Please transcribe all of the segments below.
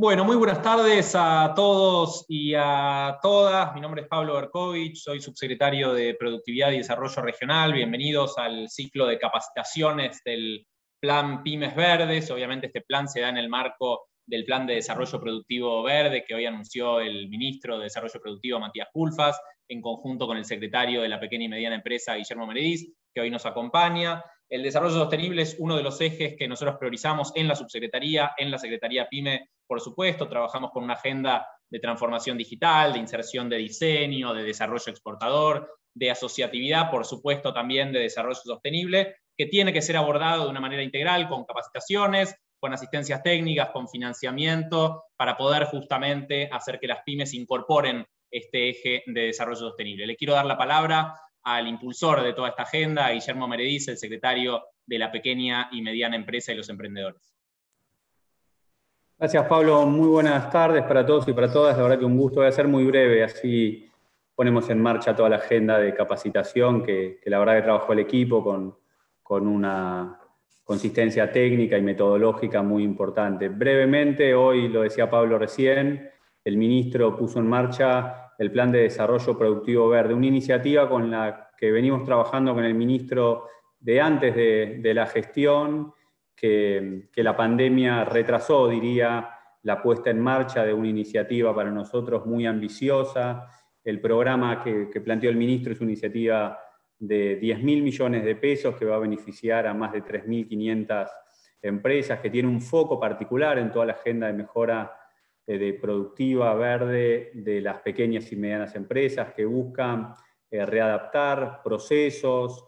Bueno, muy buenas tardes a todos y a todas. Mi nombre es Pablo Berkovich, soy subsecretario de Productividad y Desarrollo Regional. Bienvenidos al ciclo de capacitaciones del Plan Pymes Verdes. Obviamente este plan se da en el marco del Plan de Desarrollo Productivo Verde que hoy anunció el ministro de Desarrollo Productivo, Matías Culfas, en conjunto con el secretario de la Pequeña y Mediana Empresa, Guillermo Merediz, que hoy nos acompaña. El desarrollo sostenible es uno de los ejes que nosotros priorizamos en la subsecretaría, en la Secretaría PYME, por supuesto. Trabajamos con una agenda de transformación digital, de inserción de diseño, de desarrollo exportador, de asociatividad, por supuesto también de desarrollo sostenible, que tiene que ser abordado de una manera integral, con capacitaciones, con asistencias técnicas, con financiamiento, para poder justamente hacer que las pymes incorporen este eje de desarrollo sostenible. Le quiero dar la palabra al impulsor de toda esta agenda, a Guillermo Merediz, el secretario de la Pequeña y Mediana Empresa y los Emprendedores. Gracias, Pablo. Muy buenas tardes para todos y para todas. La verdad que un gusto. Voy a ser muy breve, así ponemos en marcha toda la agenda de capacitación que la verdad que trabajó el equipo con una consistencia técnica y metodológica muy importante. Brevemente, hoy lo decía Pablo recién, el ministro puso en marcha el Plan de Desarrollo Productivo Verde, una iniciativa con la que venimos trabajando con el ministro de antes de la gestión, que la pandemia retrasó, diría, la puesta en marcha de una iniciativa para nosotros muy ambiciosa. El programa que planteó el ministro es una iniciativa de 10.000 millones de pesos que va a beneficiar a más de 3.500 empresas, que tiene un foco particular en toda la agenda de mejora de productiva verde de las pequeñas y medianas empresas, que buscan readaptar procesos,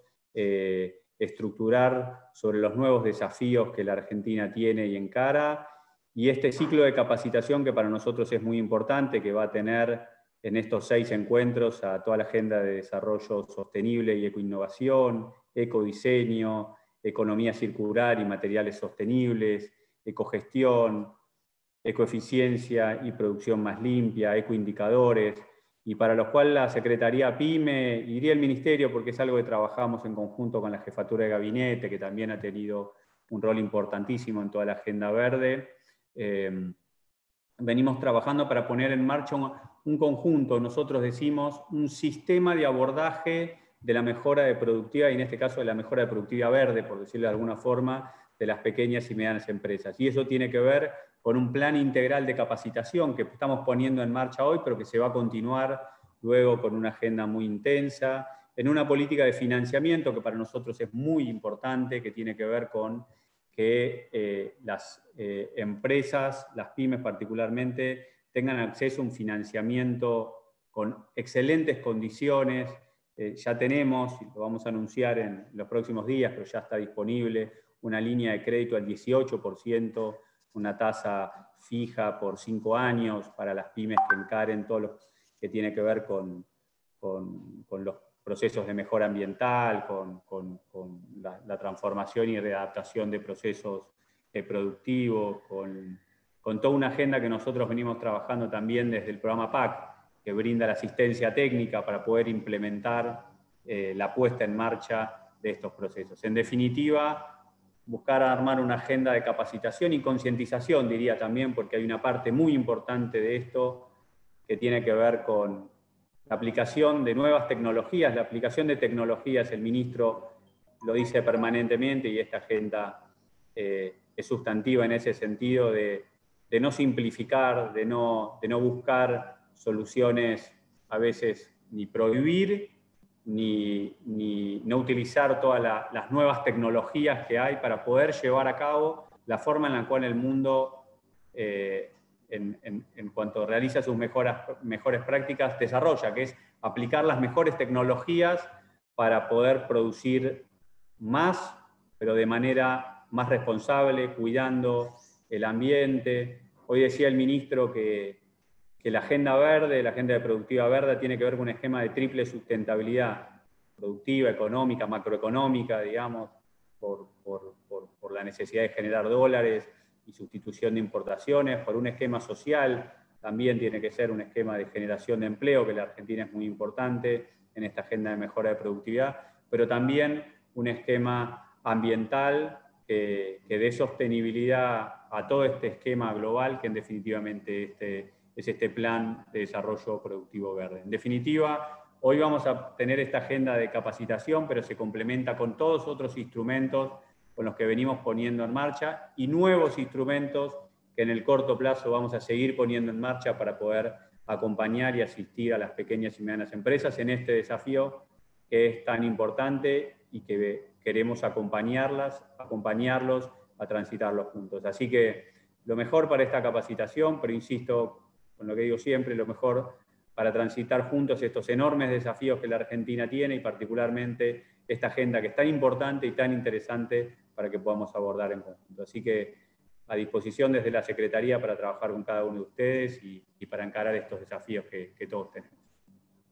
estructurar sobre los nuevos desafíos que la Argentina tiene y encara, y este ciclo de capacitación que para nosotros es muy importante, que va a tener en estos 6 encuentros a toda la agenda de desarrollo sostenible y ecoinnovación, ecodiseño, economía circular y materiales sostenibles, ecogestión, ecoeficiencia y producción más limpia, ecoindicadores, y para los cuales la Secretaría PYME, y diría el Ministerio, porque es algo que trabajamos en conjunto con la Jefatura de Gabinete, que también ha tenido un rol importantísimo en toda la agenda verde, venimos trabajando para poner en marcha un conjunto, nosotros decimos, un sistema de abordaje de la mejora de productividad, y en este caso de la mejora de productividad verde, por decirlo de alguna forma, de las pequeñas y medianas empresas. Y eso tiene que ver con un plan integral de capacitación que estamos poniendo en marcha hoy, pero que se va a continuar luego con una agenda muy intensa, en una política de financiamiento que para nosotros es muy importante, que tiene que ver con que las empresas, las pymes particularmente, tengan acceso a un financiamiento con excelentes condiciones. Ya tenemos, y lo vamos a anunciar en los próximos días, pero ya está disponible, una línea de crédito al 18%, una tasa fija por 5 años para las pymes que encaren todo lo que tiene que ver con los procesos de mejora ambiental, con la transformación y readaptación de procesos productivos, con toda una agenda que nosotros venimos trabajando también desde el programa PAC, que brinda la asistencia técnica para poder implementar la puesta en marcha de estos procesos. En definitiva, buscar armar una agenda de capacitación y concientización, diría también, porque hay una parte muy importante de esto que tiene que ver con la aplicación de nuevas tecnologías, la aplicación de tecnologías. El ministro lo dice permanentemente y esta agenda es sustantiva en ese sentido de no simplificar, de no buscar soluciones a veces ni prohibir, ni no utilizar todas las nuevas tecnologías que hay para poder llevar a cabo la forma en la cual el mundo, en cuanto realiza sus mejores prácticas, desarrolla, que es aplicar las mejores tecnologías para poder producir más, pero de manera más responsable, cuidando el ambiente. Hoy decía el ministro que la agenda verde, la agenda de productiva verde, tiene que ver con un esquema de triple sustentabilidad, productiva, económica, macroeconómica, digamos, por la necesidad de generar dólares y sustitución de importaciones, por un esquema social, también tiene que ser un esquema de generación de empleo, que la Argentina es muy importante en esta agenda de mejora de productividad, pero también un esquema ambiental que dé sostenibilidad a todo este esquema global que en definitivamente es este plan de desarrollo productivo verde. En definitiva, hoy vamos a tener esta agenda de capacitación, pero se complementa con todos otros instrumentos con los que venimos poniendo en marcha y nuevos instrumentos que en el corto plazo vamos a seguir poniendo en marcha para poder acompañar y asistir a las pequeñas y medianas empresas en este desafío que es tan importante y que queremos acompañarlos a transitarlos juntos. Así que lo mejor para esta capacitación, pero insisto con lo que digo siempre, lo mejor para transitar juntos estos enormes desafíos que la Argentina tiene y particularmente esta agenda que es tan importante y tan interesante para que podamos abordar en conjunto. Así que a disposición desde la Secretaría para trabajar con cada uno de ustedes y para encarar estos desafíos que todos tenemos.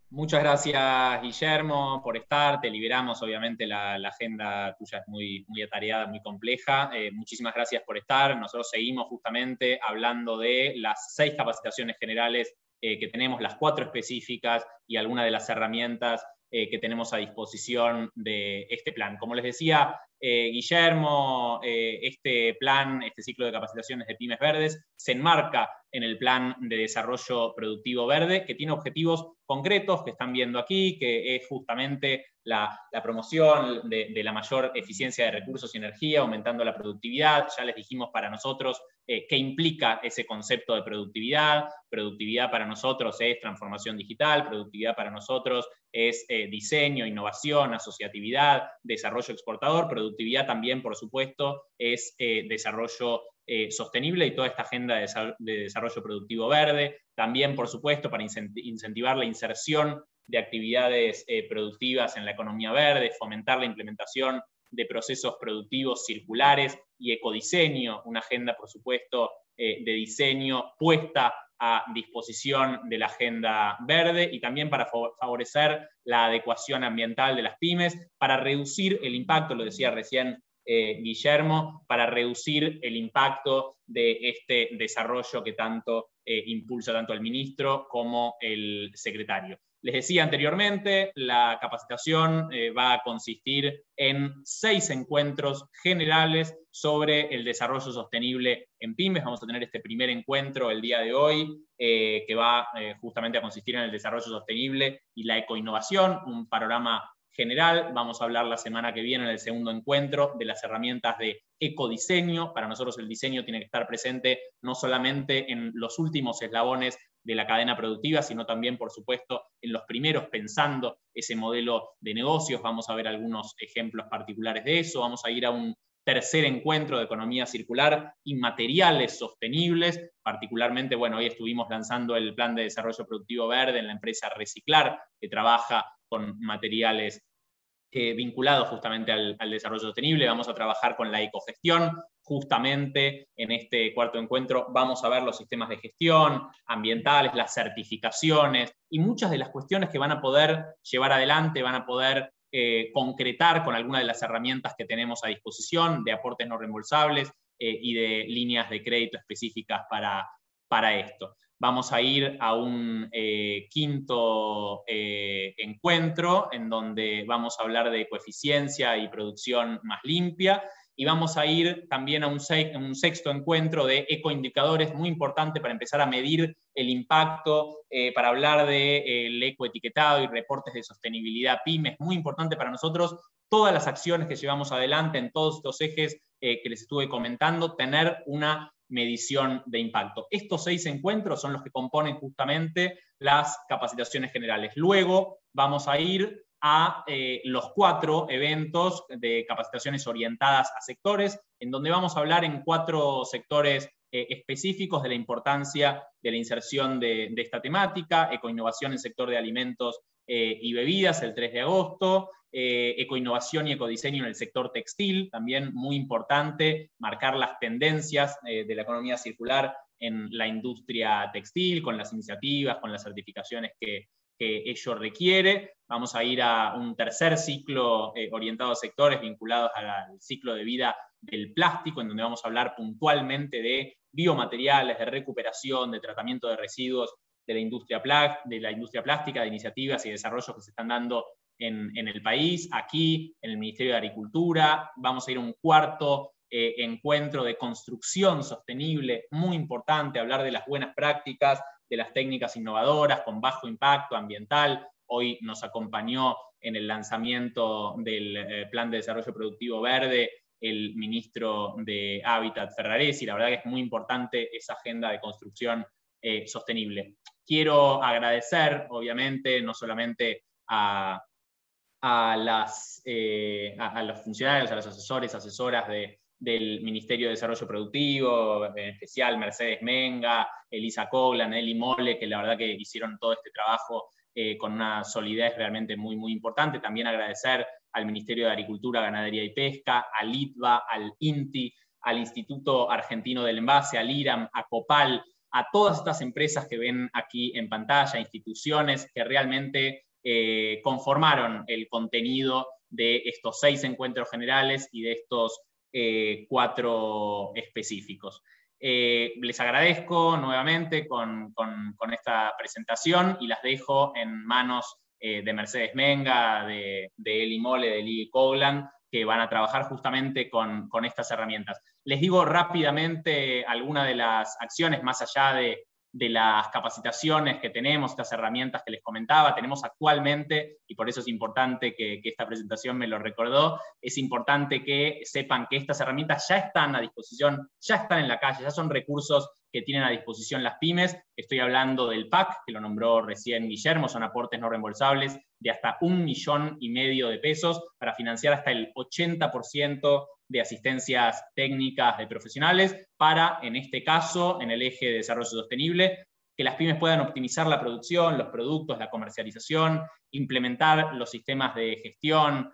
Muchas gracias, Guillermo, por estar. Te liberamos, obviamente la agenda tuya es muy atareada, muy compleja. Muchísimas gracias por estar. Nosotros seguimos justamente hablando de las 6 capacitaciones generales que tenemos, las 4 específicas y algunas de las herramientas que tenemos a disposición de este plan. Como les decía, Guillermo, este plan, este ciclo de capacitaciones de Pymes Verdes, se enmarca en el Plan de Desarrollo Productivo Verde, que tiene objetivos concretos que están viendo aquí, que es justamente la promoción de la mayor eficiencia de recursos y energía, aumentando la productividad. Ya les dijimos para nosotros qué implica ese concepto de productividad. Productividad para nosotros es transformación digital, productividad para nosotros es diseño, innovación, asociatividad, desarrollo exportador. Productividad también, por supuesto, es desarrollo sostenible y toda esta agenda de desarrollo productivo verde. También, por supuesto, para incentivar la inserción de actividades productivas en la economía verde, fomentar la implementación de procesos productivos circulares y ecodiseño, una agenda, por supuesto, de diseño puesta a disposición de la agenda verde y también para favorecer la adecuación ambiental de las pymes, para reducir el impacto, lo decía recién Guillermo, para reducir el impacto de este desarrollo que tanto impulsa tanto el ministro como el secretario. Les decía anteriormente, la capacitación va a consistir en 6 encuentros generales sobre el desarrollo sostenible en pymes. Vamos a tener este primer encuentro el día de hoy, que va justamente a consistir en el desarrollo sostenible y la ecoinnovación, un panorama general. Vamos a hablar la semana que viene en el segundo encuentro de las herramientas de ecodiseño. Para nosotros el diseño tiene que estar presente no solamente en los últimos eslabones de la cadena productiva, sino también, por supuesto, en los primeros, pensando ese modelo de negocios. Vamos a ver algunos ejemplos particulares de eso. Vamos a ir a un tercer encuentro de economía circular y materiales sostenibles. Particularmente, bueno, hoy estuvimos lanzando el plan de desarrollo productivo verde en la empresa Reciclar, que trabaja con materiales vinculados justamente al desarrollo sostenible. Vamos a trabajar con la ecogestión. Justamente en este cuarto encuentro vamos a ver los sistemas de gestión ambientales, las certificaciones y muchas de las cuestiones que van a poder llevar adelante, van a poder concretar con algunas de las herramientas que tenemos a disposición de aportes no reembolsables y de líneas de crédito específicas para esto. Vamos a ir a un quinto encuentro en donde vamos a hablar de ecoeficiencia y producción más limpia. Y vamos a ir también a un sexto encuentro de ecoindicadores, muy importante para empezar a medir el impacto, para hablar del ecoetiquetado y reportes de sostenibilidad pymes, muy importante para nosotros, todas las acciones que llevamos adelante en todos estos ejes que les estuve comentando, tener una medición de impacto. Estos 6 encuentros son los que componen justamente las capacitaciones generales. Luego vamos a ir a los 4 eventos de capacitaciones orientadas a sectores, en donde vamos a hablar en 4 sectores específicos de la importancia de la inserción de esta temática: ecoinnovación en el sector de alimentos y bebidas, el 3 de agosto, ecoinnovación y ecodiseño en el sector textil, también muy importante marcar las tendencias de la economía circular en la industria textil, con las iniciativas, con las certificaciones que ello requiere. Vamos a ir a un tercer ciclo orientado a sectores vinculados al ciclo de vida del plástico, en donde vamos a hablar puntualmente de biomateriales, de recuperación, de tratamiento de residuos de la industria plástica, de iniciativas y desarrollos que se están dando en el país, aquí, en el Ministerio de Agricultura. Vamos a ir a un cuarto encuentro de construcción sostenible, muy importante, hablar de las buenas prácticas, de las técnicas innovadoras con bajo impacto ambiental. Hoy nos acompañó en el lanzamiento del Plan de Desarrollo Productivo Verde el ministro de Hábitat, Ferraresi. La verdad que es muy importante esa agenda de construcción sostenible. Quiero agradecer, obviamente, no solamente a los funcionarios, a los asesores, asesoras del Ministerio de Desarrollo Productivo, en especial Mercedes Menga, Elisa Coglan, Eli Mole, que la verdad que hicieron todo este trabajo con una solidez realmente muy, muy importante. También agradecer al Ministerio de Agricultura, Ganadería y Pesca, al ITBA, al INTI, al Instituto Argentino del Envase, al IRAM, a COPAL, a todas estas empresas que ven aquí en pantalla, instituciones que realmente conformaron el contenido de estos 6 encuentros generales y de estos 4 específicos. Les agradezco nuevamente con esta presentación y las dejo en manos de Mercedes Menga, de Eli Mole, de Eli Coglan, que van a trabajar justamente con estas herramientas. Les digo rápidamente algunas de las acciones más allá de las capacitaciones que tenemos, estas herramientas que les comentaba. Tenemos actualmente, y por eso es importante que esta presentación me lo recordó, es importante que sepan que estas herramientas ya están a disposición, ya están en la calle, ya son recursos que tienen a disposición las pymes. Estoy hablando del PAC, que lo nombró recién Guillermo, son aportes no reembolsables de hasta 1,5 millones de pesos para financiar hasta el 80% de asistencias técnicas de profesionales para, en este caso, en el eje de desarrollo sostenible, que las pymes puedan optimizar la producción, los productos, la comercialización, implementar los sistemas de gestión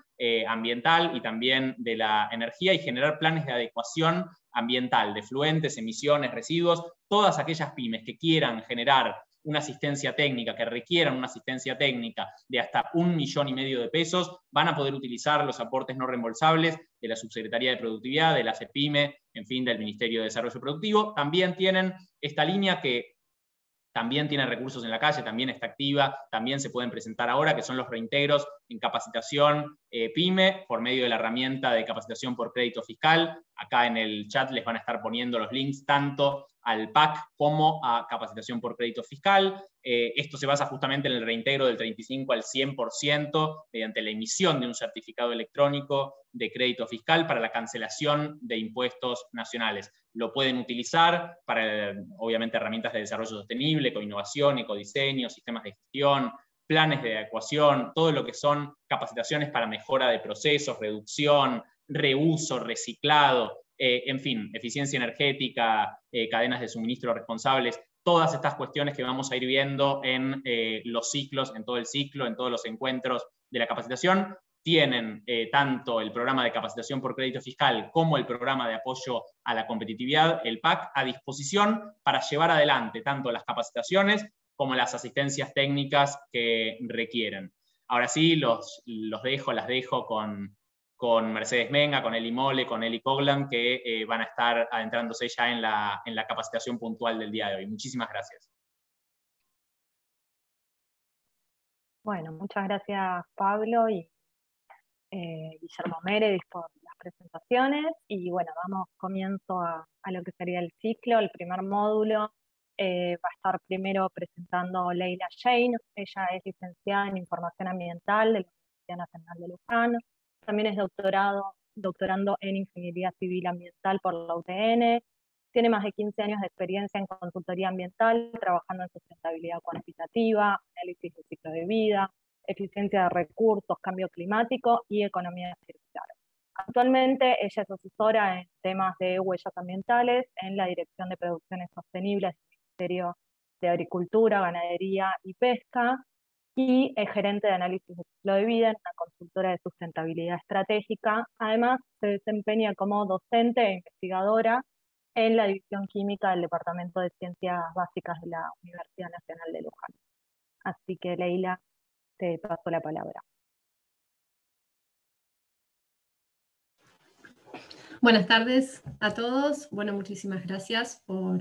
ambiental y también de la energía y generar planes de adecuación ambiental, de efluentes, emisiones, residuos. Todas aquellas pymes que quieran generar una asistencia técnica, que requieran una asistencia técnica de hasta 1,5 millones de pesos, van a poder utilizar los aportes no reembolsables de la Subsecretaría de Productividad, de la CEPYME, en fin, del Ministerio de Desarrollo Productivo. También tienen esta línea que también tiene recursos en la calle, también está activa, también se pueden presentar ahora, que son los reintegros en capacitación PYME, por medio de la herramienta de capacitación por crédito fiscal. Acá en el chat les van a estar poniendo los links tanto al PAC como a capacitación por crédito fiscal. Esto se basa justamente en el reintegro del 35 al 100% mediante la emisión de un certificado electrónico de crédito fiscal para la cancelación de impuestos nacionales. Lo pueden utilizar para, obviamente, herramientas de desarrollo sostenible, ecoinnovación, ecodiseño, sistemas de gestión, planes de adecuación, todo lo que son capacitaciones para mejora de procesos, reducción, reuso, reciclado, en fin, eficiencia energética, cadenas de suministro responsables, todas estas cuestiones que vamos a ir viendo en los ciclos, en todo el ciclo, en todos los encuentros de la capacitación. Tienen tanto el programa de capacitación por crédito fiscal como el programa de apoyo a la competitividad, el PAC, a disposición para llevar adelante tanto las capacitaciones como las asistencias técnicas que requieren. Ahora sí, las dejo con Mercedes Menga, con Eli Mole, con Eli Coglan, que van a estar adentrándose ya en la capacitación puntual del día de hoy. Muchísimas gracias. Bueno, muchas gracias Pablo y Guillermo Meredith por las presentaciones. Y bueno, damos comienzo a lo que sería el ciclo. El primer módulo va a estar primero presentando Leila Jane. Ella es licenciada en Información Ambiental de la Universidad Nacional de Luján. También es doctorando en Ingeniería Civil Ambiental por la UTN. Tiene más de 15 años de experiencia en consultoría ambiental, trabajando en sustentabilidad cuantitativa, análisis de ciclo de vida, eficiencia de recursos, cambio climático y economía circular. Actualmente ella es asesora en temas de huellas ambientales en la Dirección de Producciones Sostenibles del Ministerio de Agricultura, Ganadería y Pesca, y es gerente de análisis de ciclo de vida en una consultora de sustentabilidad estratégica. Además, se desempeña como docente e investigadora en la División Química del Departamento de Ciencias Básicas de la Universidad Nacional de Luján. Así que, Leila, te paso la palabra. Buenas tardes a todos. Bueno, muchísimas gracias por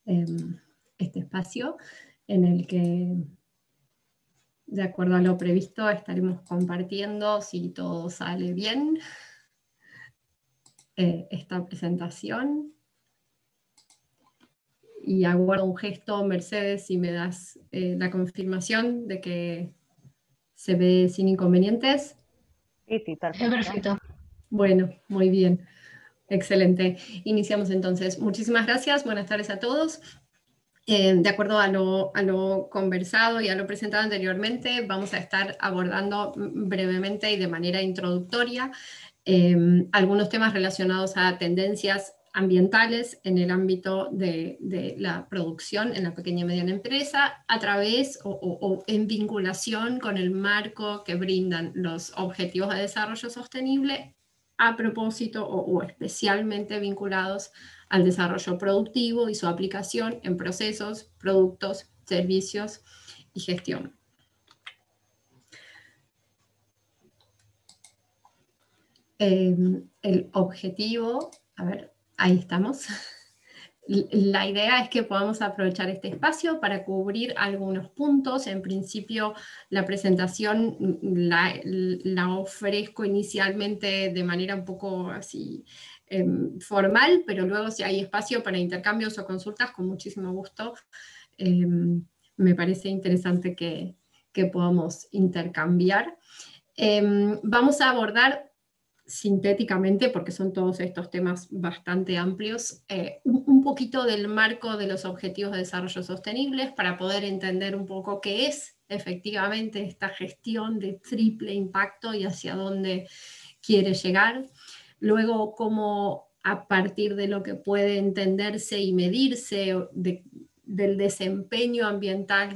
este espacio en el que, de acuerdo a lo previsto, estaremos compartiendo, si todo sale bien, esta presentación. Y aguardo un gesto, Mercedes, si me das la confirmación de que se ve sin inconvenientes. Sí, sí, perfecto. Perfecto. Bueno, muy bien. Excelente. Iniciamos entonces. Muchísimas gracias. Buenas tardes a todos. De acuerdo a lo conversado y a lo presentado anteriormente, vamos a estar abordando brevemente y de manera introductoria algunos temas relacionados a tendencias ambientales en el ámbito de la producción en la pequeña y mediana empresa, a través o en vinculación con el marco que brindan los Objetivos de Desarrollo Sostenible, a propósito o especialmente vinculados al desarrollo productivo y su aplicación en procesos, productos, servicios y gestión. El objetivo, a ver, ahí estamos. La idea es que podamos aprovechar este espacio para cubrir algunos puntos. En principio, la presentación la ofrezco inicialmente de manera un poco así formal, pero luego si hay espacio para intercambios o consultas, con muchísimo gusto. Me parece interesante que podamos intercambiar. Vamos a abordar sintéticamente, porque son todos estos temas bastante amplios, un poquito del marco de los Objetivos de Desarrollo Sostenibles para poder entender un poco qué es efectivamente esta gestión de triple impacto y hacia dónde quiere llegar. Luego, cómo a partir de lo que puede entenderse y medirse del desempeño ambiental,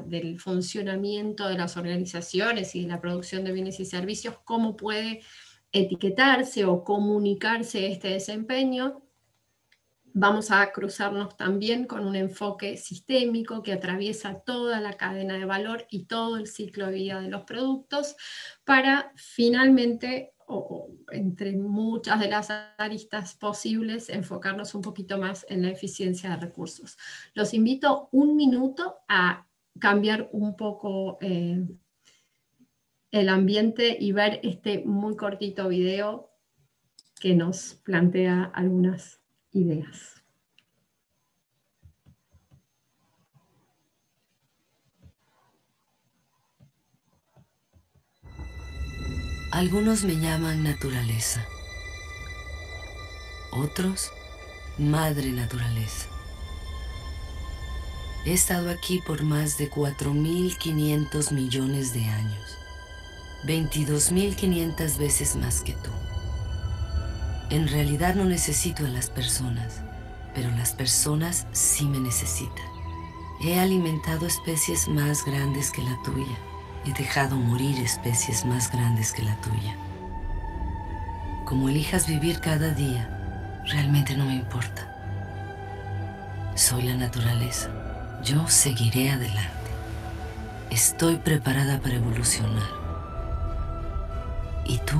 del funcionamiento de las organizaciones y de la producción de bienes y servicios, cómo puede etiquetarse o comunicarse este desempeño. Vamos a cruzarnos también con un enfoque sistémico que atraviesa toda la cadena de valor y todo el ciclo de vida de los productos, para finalmente, o entre muchas de las aristas posibles, enfocarnos un poquito más en la eficiencia de recursos. Los invito un minuto a cambiar un poco el ambiente y ver este muy cortito video que nos plantea algunas ideas. Algunos me llaman naturaleza, otros madre naturaleza. He estado aquí por más de 4.500 millones de años, 22.500 veces más que tú. En realidad no necesito a las personas, pero las personas sí me necesitan. He alimentado especies más grandes que la tuya. He dejado morir especies más grandes que la tuya. Como elijas vivir cada día, realmente no me importa. Soy la naturaleza. Yo seguiré adelante. Estoy preparada para evolucionar. ¿Y tú?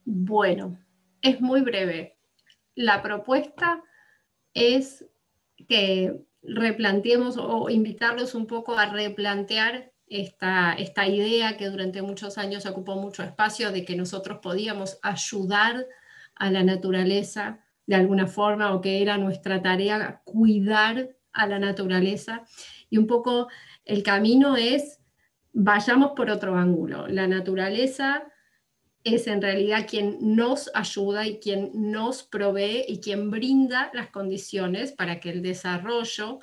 Bueno, es muy breve. La propuesta es que replanteemos o invitarlos un poco a replantear esta idea que durante muchos años ocupó mucho espacio, de que nosotros podíamos ayudar a la naturaleza de alguna forma, o que era nuestra tarea cuidar a la naturaleza. Y un poco el camino es, vayamos por otro ángulo. La naturaleza es en realidad quien nos ayuda y quien nos provee y quien brinda las condiciones para que el desarrollo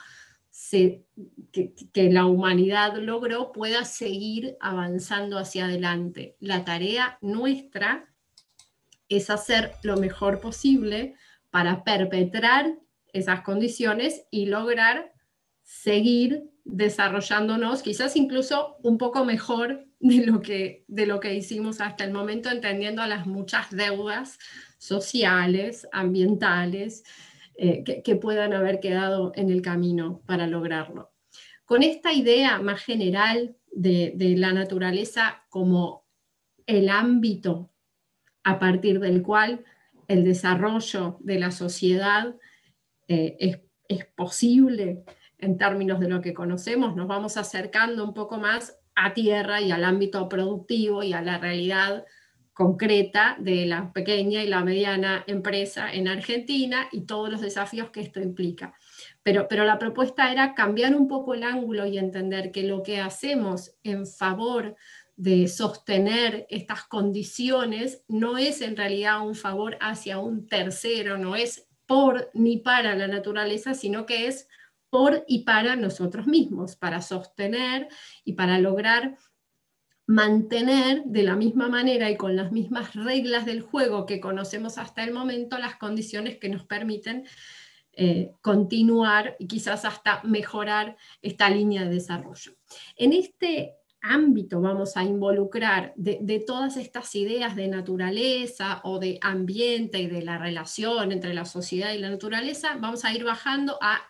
que la humanidad logró pueda seguir avanzando hacia adelante. La tarea nuestra es hacer lo mejor posible para perpetrar esas condiciones y lograr seguir desarrollándonos, quizás incluso un poco mejor de lo que hicimos hasta el momento, entendiendo las muchas deudas sociales, ambientales, que puedan haber quedado en el camino para lograrlo. Con esta idea más general de la naturaleza como el ámbito a partir del cual el desarrollo de la sociedad es posible, en términos de lo que conocemos, nos vamos acercando un poco más a tierra y al ámbito productivo y a la realidad concreta de la pequeña y la mediana empresa en Argentina y todos los desafíos que esto implica. Pero la propuesta era cambiar un poco el ángulo y entender que lo que hacemos en favor de sostener estas condiciones no es en realidad un favor hacia un tercero, no es por ni para la naturaleza, sino que es por y para nosotros mismos, para sostener y para lograr mantener de la misma manera y con las mismas reglas del juego que conocemos hasta el momento las condiciones que nos permiten continuar y quizás hasta mejorar esta línea de desarrollo. En este ámbito vamos a involucrar de todas estas ideas de naturaleza o de ambiente y de la relación entre la sociedad y la naturaleza, vamos a ir bajando a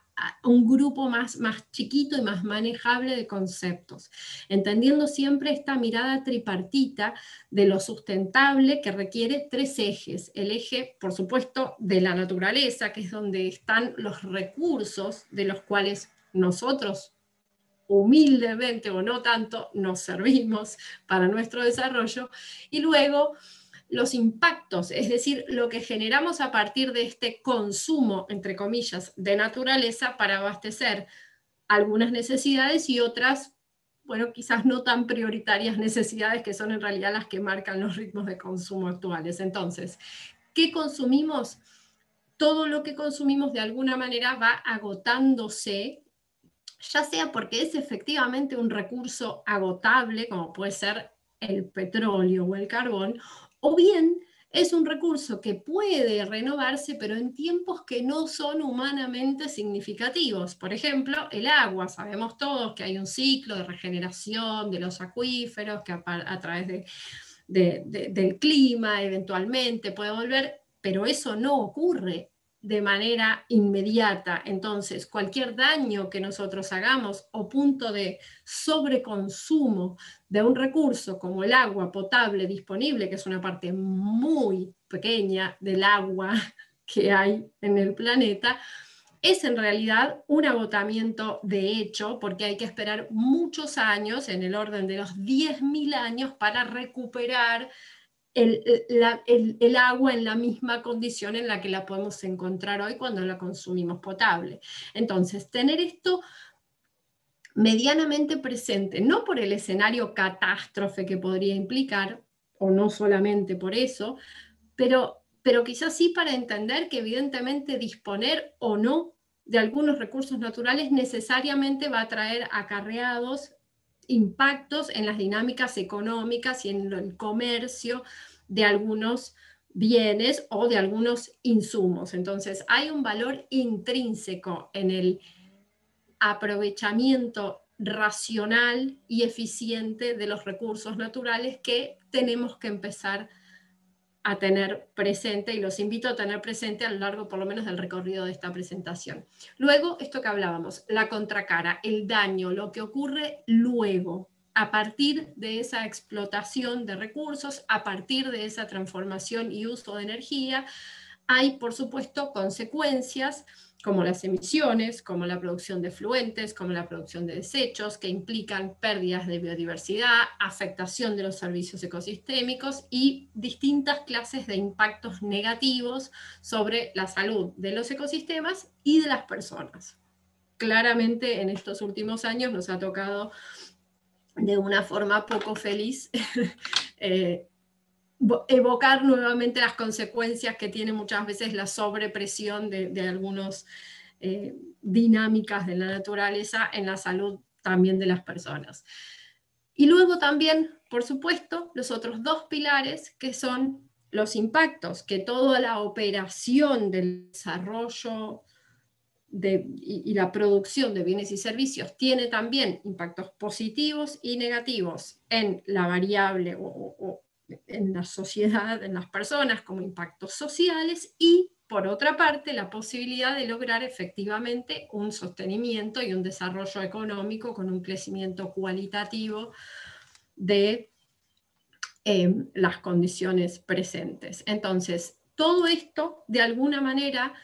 un grupo más chiquito y más manejable de conceptos, entendiendo siempre esta mirada tripartita de lo sustentable que requiere tres ejes. El eje, por supuesto, de la naturaleza, que es donde están los recursos de los cuales nosotros, humildemente o no tanto, nos servimos para nuestro desarrollo, y luego los impactos, es decir, lo que generamos a partir de este consumo, entre comillas, de naturaleza para abastecer algunas necesidades y otras, bueno, quizás no tan prioritarias necesidades que son en realidad las que marcan los ritmos de consumo actuales. Entonces, ¿qué consumimos? Todo lo que consumimos de alguna manera va agotándose, ya sea porque es efectivamente un recurso agotable, como puede ser el petróleo o el carbón, o bien es un recurso que puede renovarse, pero en tiempos que no son humanamente significativos. Por ejemplo, el agua. Sabemos todos que hay un ciclo de regeneración de los acuíferos, que a través del clima eventualmente puede volver, pero eso no ocurre de manera inmediata. Entonces, cualquier daño que nosotros hagamos o punto de sobreconsumo de un recurso como el agua potable disponible, que es una parte muy pequeña del agua que hay en el planeta, es en realidad un agotamiento de hecho, porque hay que esperar muchos años, en el orden de los 10.000 años, para recuperar el agua en la misma condición en la que la podemos encontrar hoy cuando la consumimos potable. Entonces, tener esto medianamente presente, no por el escenario catástrofe que podría implicar, o no solamente por eso, pero quizás sí para entender que evidentemente disponer o no de algunos recursos naturales necesariamente va a traer acarreados impactos en las dinámicas económicas y en el comercio de algunos bienes o de algunos insumos. Entonces, hay un valor intrínseco en el aprovechamiento racional y eficiente de los recursos naturales que tenemos que empezar a tener presente, y los invito a tener presente a lo largo por lo menos del recorrido de esta presentación. Luego, esto que hablábamos, la contracara, el daño, lo que ocurre luego, a partir de esa explotación de recursos, a partir de esa transformación y uso de energía, hay, por supuesto, consecuencias como las emisiones, como la producción de fluentes, como la producción de desechos, que implican pérdidas de biodiversidad, afectación de los servicios ecosistémicos y distintas clases de impactos negativos sobre la salud de los ecosistemas y de las personas. Claramente en estos últimos años nos ha tocado de una forma poco feliz evocar nuevamente las consecuencias que tiene muchas veces la sobrepresión de algunas dinámicas de la naturaleza en la salud también de las personas. Y luego también, por supuesto, los otros dos pilares que son los impactos, que toda la operación del desarrollo y la producción de bienes y servicios tiene también impactos positivos y negativos en la variable o en la sociedad, en las personas, como impactos sociales, y por otra parte la posibilidad de lograr efectivamente un sostenimiento y un desarrollo económico con un crecimiento cualitativo de las condiciones presentes. Entonces, todo esto de alguna manera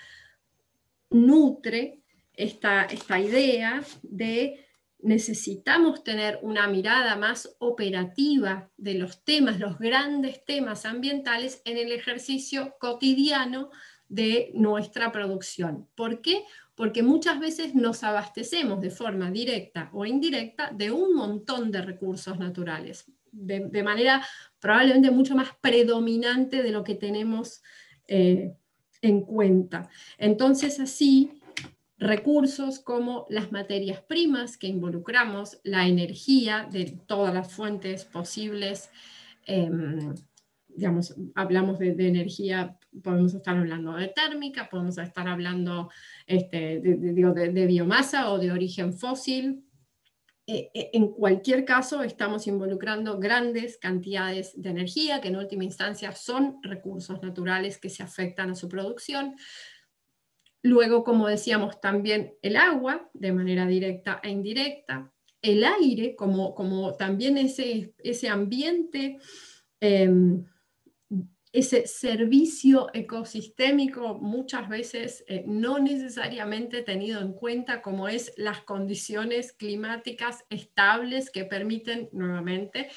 nutre esta idea de necesitamos tener una mirada más operativa de los temas, los grandes temas ambientales en el ejercicio cotidiano de nuestra producción. ¿Por qué? Porque muchas veces nos abastecemos de forma directa o indirecta de un montón de recursos naturales, de manera probablemente mucho más predominante de lo que tenemos en cuenta. Entonces, así, recursos como las materias primas que involucramos, la energía de todas las fuentes posibles, digamos, hablamos de energía, podemos estar hablando de térmica, podemos estar hablando de biomasa o de origen fósil. En cualquier caso, estamos involucrando grandes cantidades de energía, que en última instancia son recursos naturales que se afectan a su producción. Luego, como decíamos, también el agua, de manera directa e indirecta, el aire, como también ese ambiente, ese servicio ecosistémico, muchas veces no necesariamente tenido en cuenta, como es las condiciones climáticas estables que permiten nuevamente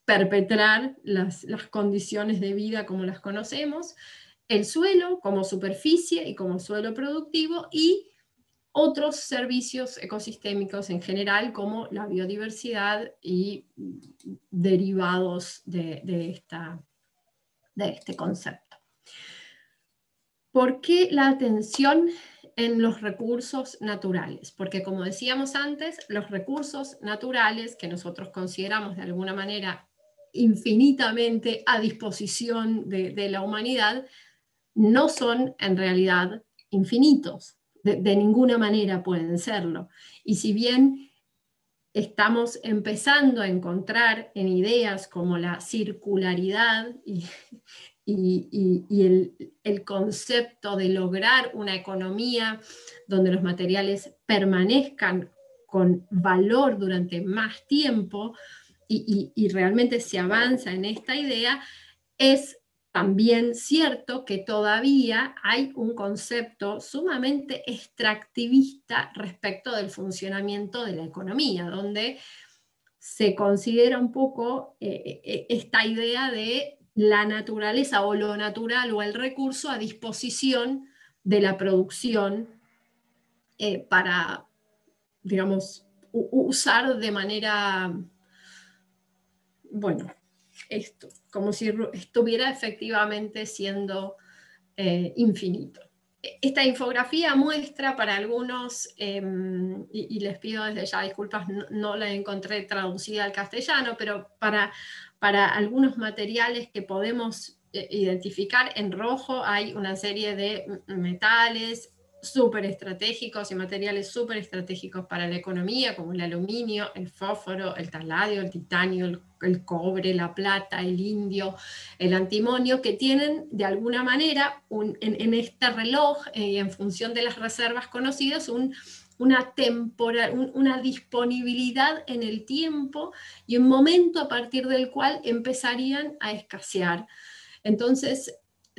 perpetrar las condiciones de vida como las conocemos, el suelo como superficie y como suelo productivo, y otros servicios ecosistémicos en general como la biodiversidad y derivados de este concepto. ¿Por qué la atención en los recursos naturales? Porque, como decíamos antes, los recursos naturales que nosotros consideramos de alguna manera infinitamente a disposición de la humanidad no son en realidad infinitos, de ninguna manera pueden serlo. Y si bien estamos empezando a encontrar en ideas como la circularidad y el concepto de lograr una economía donde los materiales permanezcan con valor durante más tiempo y realmente se avanza en esta idea, es también cierto que todavía hay un concepto sumamente extractivista respecto del funcionamiento de la economía, donde se considera un poco esta idea de la naturaleza o lo natural o el recurso a disposición de la producción para, digamos, usar de manera, bueno, esto, como si estuviera efectivamente siendo infinito. Esta infografía muestra para algunos, y les pido desde ya disculpas, no la encontré traducida al castellano, pero para algunos materiales que podemos identificar, en rojo hay una serie de metales súper estratégicos y materiales súper estratégicos para la economía, como el aluminio, el fósforo, el taladio, el titanio, el cobre, la plata, el indio, el antimonio, que tienen de alguna manera en este reloj, en función de las reservas conocidas, una disponibilidad en el tiempo y un momento a partir del cual empezarían a escasear. Entonces,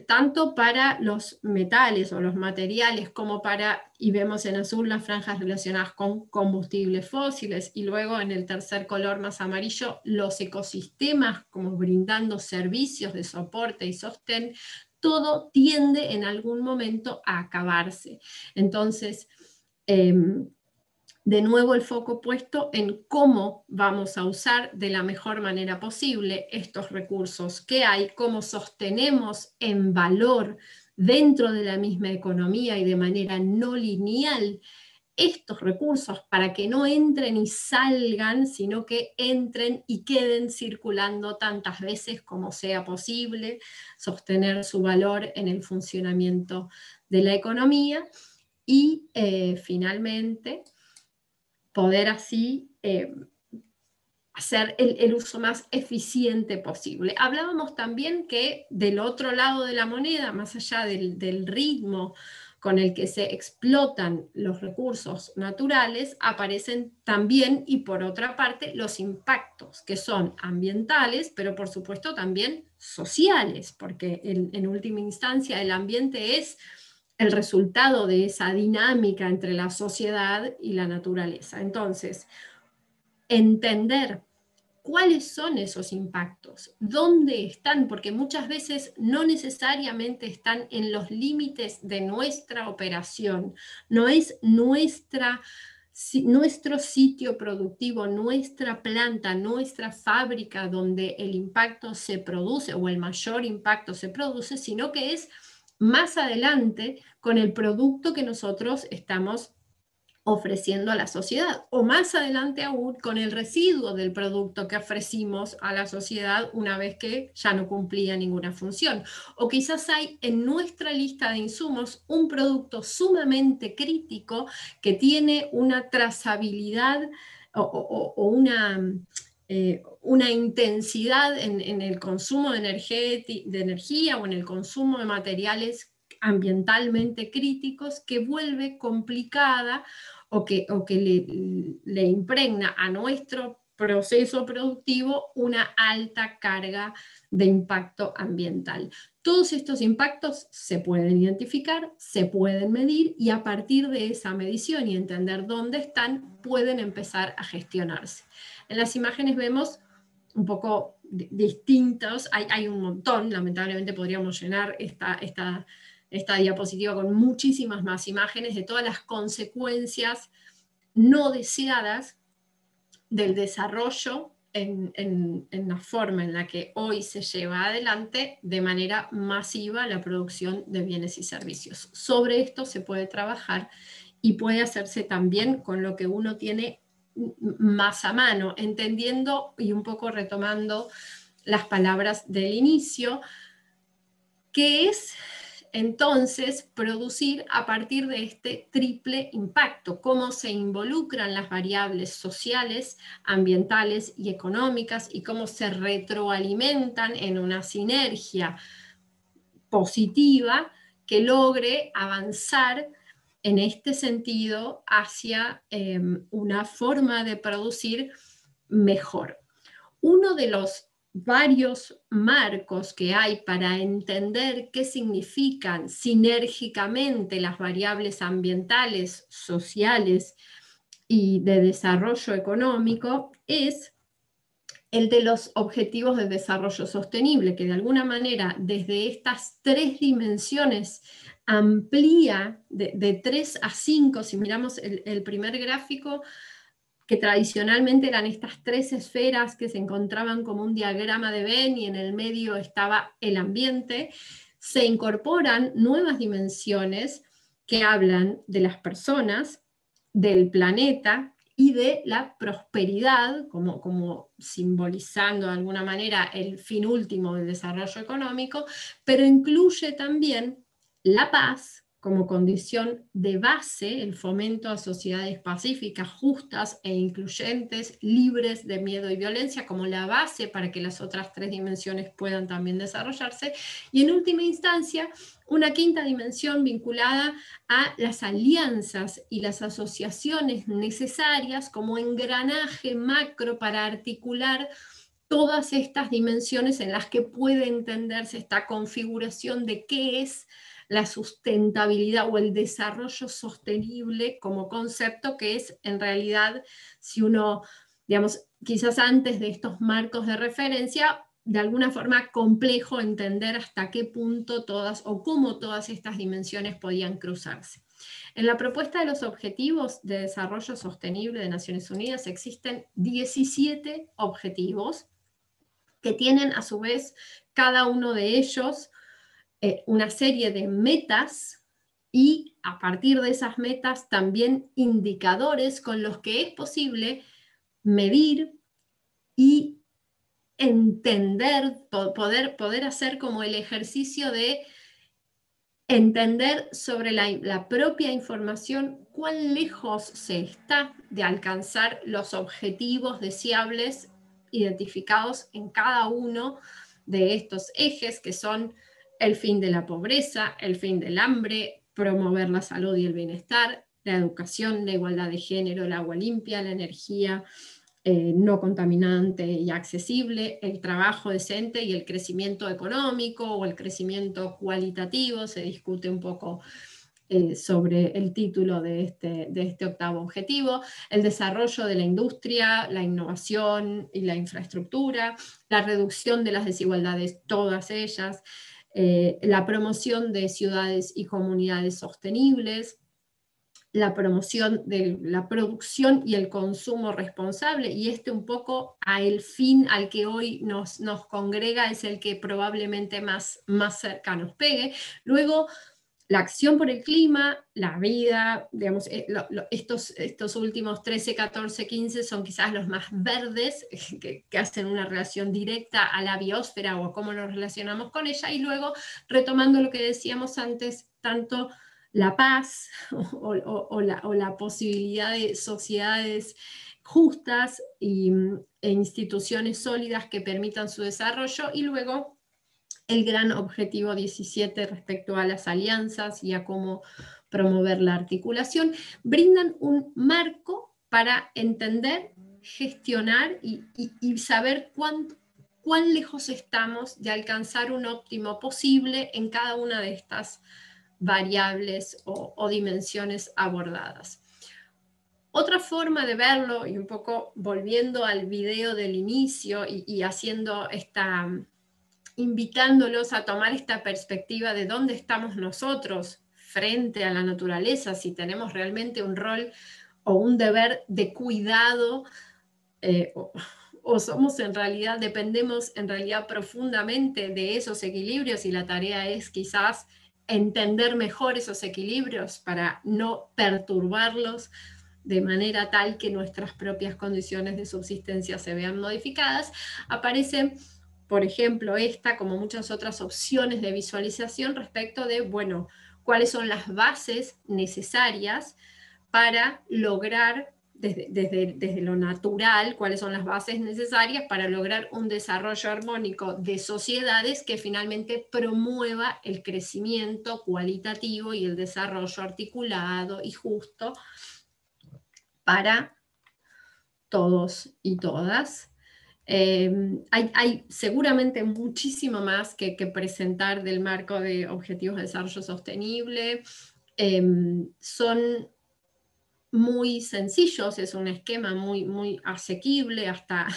tanto para los metales o los materiales como para, y vemos en azul las franjas relacionadas con combustibles fósiles, y luego en el tercer color más amarillo, los ecosistemas como brindando servicios de soporte y sostén, todo tiende en algún momento a acabarse. Entonces, de nuevo el foco puesto en cómo vamos a usar de la mejor manera posible estos recursos que hay, cómo sostenemos en valor dentro de la misma economía y de manera no lineal estos recursos para que no entren y salgan, sino que entren y queden circulando tantas veces como sea posible, sostener su valor en el funcionamiento de la economía y finalmente poder así hacer el uso más eficiente posible. Hablábamos también que del otro lado de la moneda, más allá del ritmo con el que se explotan los recursos naturales, aparecen también, y por otra parte, los impactos, que son ambientales, pero por supuesto también sociales, porque en última instancia el ambiente es el resultado de esa dinámica entre la sociedad y la naturaleza. Entonces, entender cuáles son esos impactos, dónde están, porque muchas veces no necesariamente están en los límites de nuestra operación, no es nuestro sitio productivo, nuestra planta, nuestra fábrica donde el impacto se produce o el mayor impacto se produce, sino que es más adelante con el producto que nosotros estamos ofreciendo a la sociedad, o más adelante aún con el residuo del producto que ofrecimos a la sociedad una vez que ya no cumplía ninguna función. O quizás hay en nuestra lista de insumos un producto sumamente crítico que tiene una trazabilidad o una intensidad en el consumo de energía o en el consumo de materiales ambientalmente críticos que vuelve complicada o que le impregna a nuestro proceso productivo una alta carga de impacto ambiental. Todos estos impactos se pueden identificar, se pueden medir y a partir de esa medición y entender dónde están, pueden empezar a gestionarse. En las imágenes vemos un poco distintos, hay un montón, lamentablemente podríamos llenar esta diapositiva con muchísimas más imágenes de todas las consecuencias no deseadas del desarrollo en la forma en la que hoy se lleva adelante de manera masiva la producción de bienes y servicios. Sobre esto se puede trabajar y puede hacerse también con lo que uno tiene más a mano, entendiendo y un poco retomando las palabras del inicio, que es entonces producir a partir de este triple impacto, cómo se involucran las variables sociales, ambientales y económicas y cómo se retroalimentan en una sinergia positiva que logre avanzar en este sentido hacia una forma de producir mejor. Uno de los varios marcos que hay para entender qué significan sinérgicamente las variables ambientales, sociales y de desarrollo económico es el de los objetivos de desarrollo sostenible, que de alguna manera desde estas tres dimensiones amplía de 3 a 5, si miramos el primer gráfico, que tradicionalmente eran estas tres esferas que se encontraban como un diagrama de Venn y en el medio estaba el ambiente, se incorporan nuevas dimensiones que hablan de las personas, del planeta y de la prosperidad, como simbolizando de alguna manera el fin último del desarrollo económico, pero incluye también la paz como condición de base, el fomento a sociedades pacíficas, justas e incluyentes, libres de miedo y violencia, como la base para que las otras tres dimensiones puedan también desarrollarse. Y en última instancia, una quinta dimensión vinculada a las alianzas y las asociaciones necesarias como engranaje macro para articular todas estas dimensiones en las que puede entenderse esta configuración de qué es la sustentabilidad o el desarrollo sostenible como concepto, que es en realidad, si uno, digamos, quizás antes de estos marcos de referencia, de alguna forma complejo entender hasta qué punto todas o cómo todas estas dimensiones podían cruzarse. En la propuesta de los Objetivos de Desarrollo Sostenible de Naciones Unidas existen 17 objetivos que tienen a su vez cada uno de ellos una serie de metas y a partir de esas metas también indicadores con los que es posible medir y entender, poder hacer como el ejercicio de entender sobre la propia información cuán lejos se está de alcanzar los objetivos deseables identificados en cada uno de estos ejes que son el fin de la pobreza, el fin del hambre, promover la salud y el bienestar, la educación, la igualdad de género, el agua limpia, la energía no contaminante y accesible, el trabajo decente y el crecimiento económico o el crecimiento cualitativo, se discute un poco sobre el título de este octavo objetivo: el desarrollo de la industria, la innovación y la infraestructura, la reducción de las desigualdades, todas ellas, la promoción de ciudades y comunidades sostenibles, la promoción de la producción y el consumo responsable, y un poco el fin al que hoy nos congrega es el que probablemente más cerca nos pegue. Luego, la acción por el clima, la vida, digamos, estos últimos 13, 14, 15 son quizás los más verdes, que hacen una relación directa a la biosfera o a cómo nos relacionamos con ella, y luego, retomando lo que decíamos antes, tanto la paz o la posibilidad de sociedades justas e instituciones sólidas que permitan su desarrollo, y luego el gran objetivo 17 respecto a las alianzas y a cómo promover la articulación, brindan un marco para entender, gestionar y saber cuán lejos estamos de alcanzar un óptimo posible en cada una de estas variables o dimensiones abordadas. Otra forma de verlo, y un poco volviendo al video del inicio y haciendo invitándolos a tomar esta perspectiva de dónde estamos nosotros frente a la naturaleza, si tenemos realmente un rol o un deber de cuidado, o somos dependemos en realidad profundamente de esos equilibrios, y la tarea es quizás entender mejor esos equilibrios para no perturbarlos de manera tal que nuestras propias condiciones de subsistencia se vean modificadas. Aparece, por ejemplo, como muchas otras opciones de visualización respecto de, bueno, cuáles son las bases necesarias para lograr, desde lo natural, cuáles son las bases necesarias para lograr un desarrollo armónico de sociedades que finalmente promueva el crecimiento cualitativo y el desarrollo articulado y justo para todos y todas. Hay seguramente muchísimo más que presentar del marco de Objetivos de Desarrollo Sostenible. Son muy sencillos, es un esquema muy asequible, hasta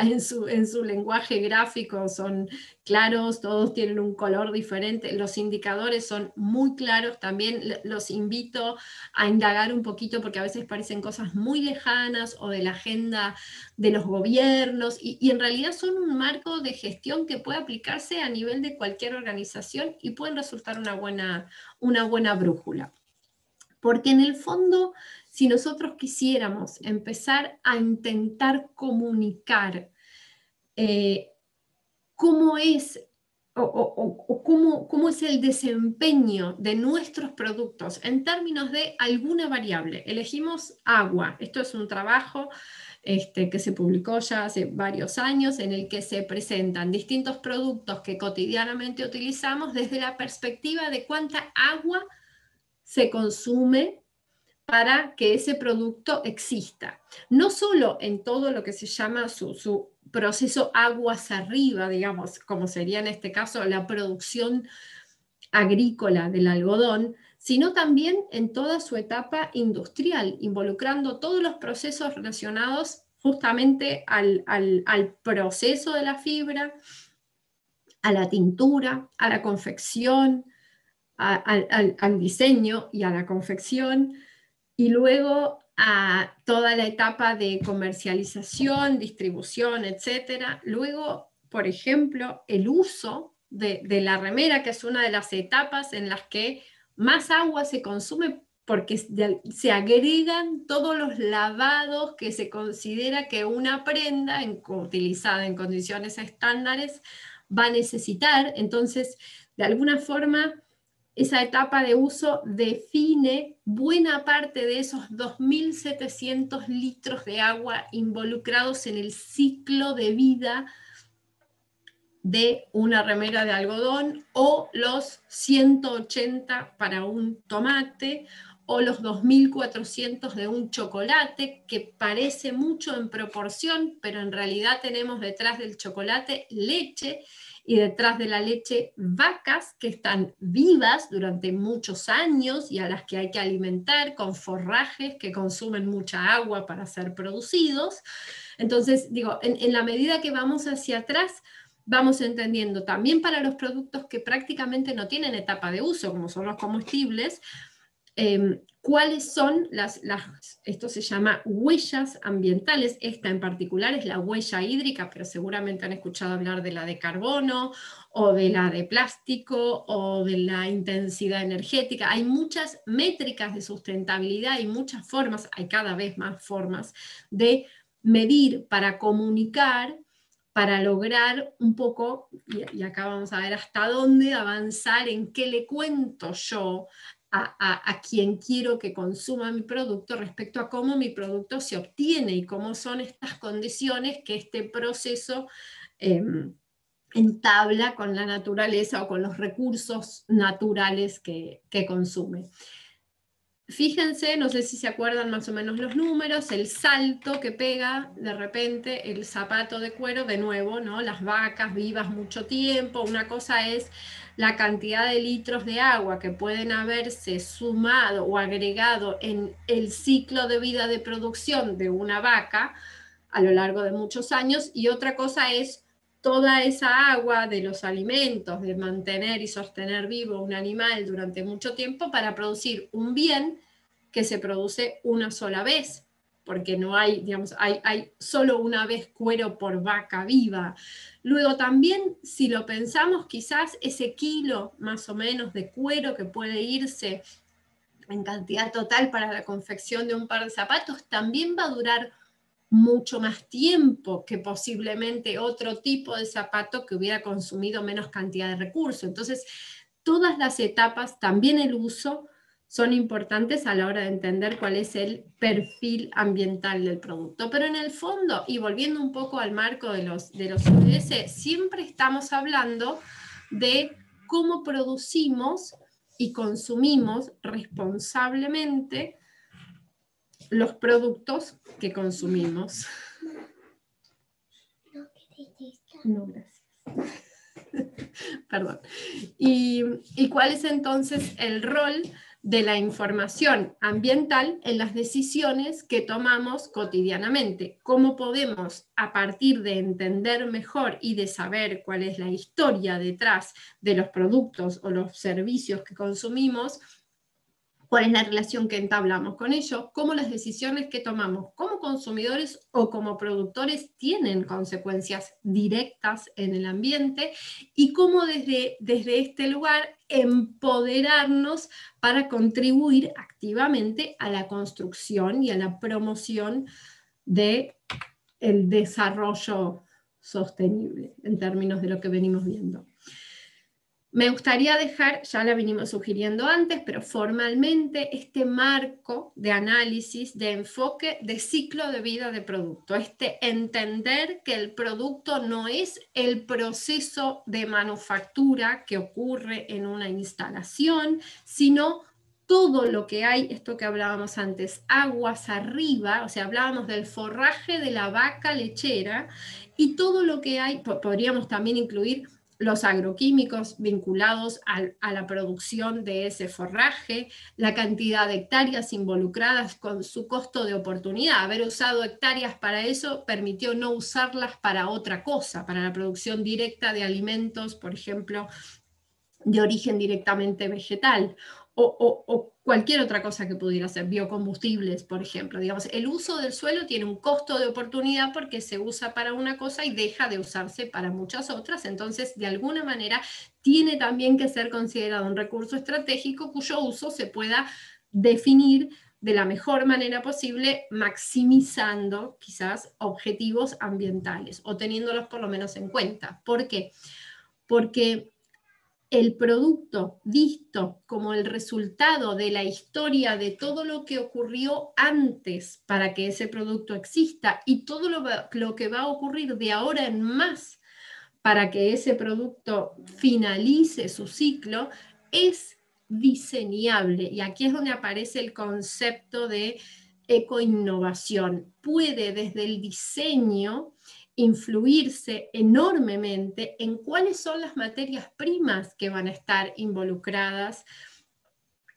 en su lenguaje gráfico son claros, todos tienen un color diferente, los indicadores son muy claros. También los invito a indagar un poquito, porque a veces parecen cosas muy lejanas o de la agenda de los gobiernos, y en realidad son un marco de gestión que puede aplicarse a nivel de cualquier organización y pueden resultar una buena brújula. Porque en el fondo, si nosotros quisiéramos empezar a intentar comunicar cómo es cómo es el desempeño de nuestros productos en términos de alguna variable. Elegimos agua. Esto es un trabajo que se publicó ya hace varios años, en el que se presentan distintos productos que cotidianamente utilizamos desde la perspectiva de cuánta agua se consume para que ese producto exista. No solo en todo lo que se llama su proceso aguas arriba, digamos, como sería en este caso la producción agrícola del algodón, sino también en toda su etapa industrial, involucrando todos los procesos relacionados justamente al proceso de la fibra, a la tintura, a la confección, al diseño y a la confección, y luego a toda la etapa de comercialización, distribución, etc. Luego, por ejemplo, el uso de la remera, que es una de las etapas en las que más agua se consume, porque se agregan todos los lavados que se considera que una prenda utilizada en condiciones estándares va a necesitar. Entonces, de alguna forma, esa etapa de uso define buena parte de esos 2.700 litros de agua involucrados en el ciclo de vida de una remera de algodón, o los 180 para un tomate, o los 2.400 de un chocolate, que parece mucho en proporción, pero en realidad tenemos detrás del chocolate leche, y detrás de la leche vacas que están vivas durante muchos años y a las que hay que alimentar con forrajes que consumen mucha agua para ser producidos. Entonces, digo, en la medida que vamos hacia atrás, vamos entendiendo también para los productos que prácticamente no tienen etapa de uso, como son los comestibles, cuáles son esto se llama huellas ambientales. Esta en particular es la huella hídrica, pero seguramente han escuchado hablar de la de carbono, o de la de plástico, o de la intensidad energética. Hay muchas métricas de sustentabilidad y muchas formas, hay cada vez más formas de medir para comunicar, para lograr un poco, y acá vamos a ver hasta dónde avanzar, en qué le cuento yo a quien quiero que consuma mi producto respecto a cómo mi producto se obtiene y cómo son estas condiciones que este proceso entabla con la naturaleza o con los recursos naturales que consume. Fíjense, no sé si se acuerdan más o menos los números, el salto que pega de repente el zapato de cuero, de nuevo, ¿no? Las vacas vivas mucho tiempo. Una cosa es la cantidad de litros de agua que pueden haberse sumado o agregado en el ciclo de vida de producción de una vaca a lo largo de muchos años, y otra cosa es toda esa agua de los alimentos, de mantener y sostener vivo un animal durante mucho tiempo para producir un bien que se produce una sola vez, porque no hay, digamos, hay solo una vez cuero por vaca viva. Luego también, si lo pensamos, quizás ese kilo más o menos de cuero que puede irse en cantidad total para la confección de un par de zapatos, también va a durar mucho más tiempo que posiblemente otro tipo de zapato que hubiera consumido menos cantidad de recursos. Entonces, todas las etapas, también el uso, son importantes a la hora de entender cuál es el perfil ambiental del producto. Pero en el fondo, y volviendo un poco al marco de los ODS, siempre estamos hablando de cómo producimos y consumimos responsablemente los productos que consumimos. No, gracias. Perdón. ¿Y cuál es entonces el rol de la información ambiental en las decisiones que tomamos cotidianamente? ¿Cómo podemos, a partir de entender mejor y de saber cuál es la historia detrás de los productos o los servicios que consumimos, cuál es la relación que entablamos con ellos, cómo las decisiones que tomamos como consumidores o como productores tienen consecuencias directas en el ambiente, y cómo desde este lugar empoderarnos para contribuir activamente a la construcción y a la promoción del desarrollo sostenible en términos de lo que venimos viendo. Me gustaría dejar, ya la venimos sugiriendo antes, pero formalmente este marco de análisis, de enfoque, de ciclo de vida de producto. Entender que el producto no es el proceso de manufactura que ocurre en una instalación, sino todo lo que hay, esto que hablábamos antes, aguas arriba, o sea, hablábamos del forraje de la vaca lechera, y todo lo que hay, podríamos también incluir los agroquímicos vinculados a la producción de ese forraje, la cantidad de hectáreas involucradas con su costo de oportunidad. Haber usado hectáreas para eso permitió no usarlas para otra cosa, para la producción directa de alimentos, por ejemplo, de origen directamente vegetal, o cualquier otra cosa que pudiera ser, biocombustibles, por ejemplo. Digamos, el uso del suelo tiene un costo de oportunidad porque se usa para una cosa y deja de usarse para muchas otras. Entonces, de alguna manera, tiene también que ser considerado un recurso estratégico cuyo uso se pueda definir de la mejor manera posible, maximizando quizás objetivos ambientales o teniéndolos por lo menos en cuenta. ¿Por qué? Porque el producto visto como el resultado de la historia de todo lo que ocurrió antes para que ese producto exista y todo lo que va a ocurrir de ahora en más para que ese producto finalice su ciclo, es diseñable. Y aquí es donde aparece el concepto de ecoinnovación. Puede desde el diseño influirse enormemente en cuáles son las materias primas que van a estar involucradas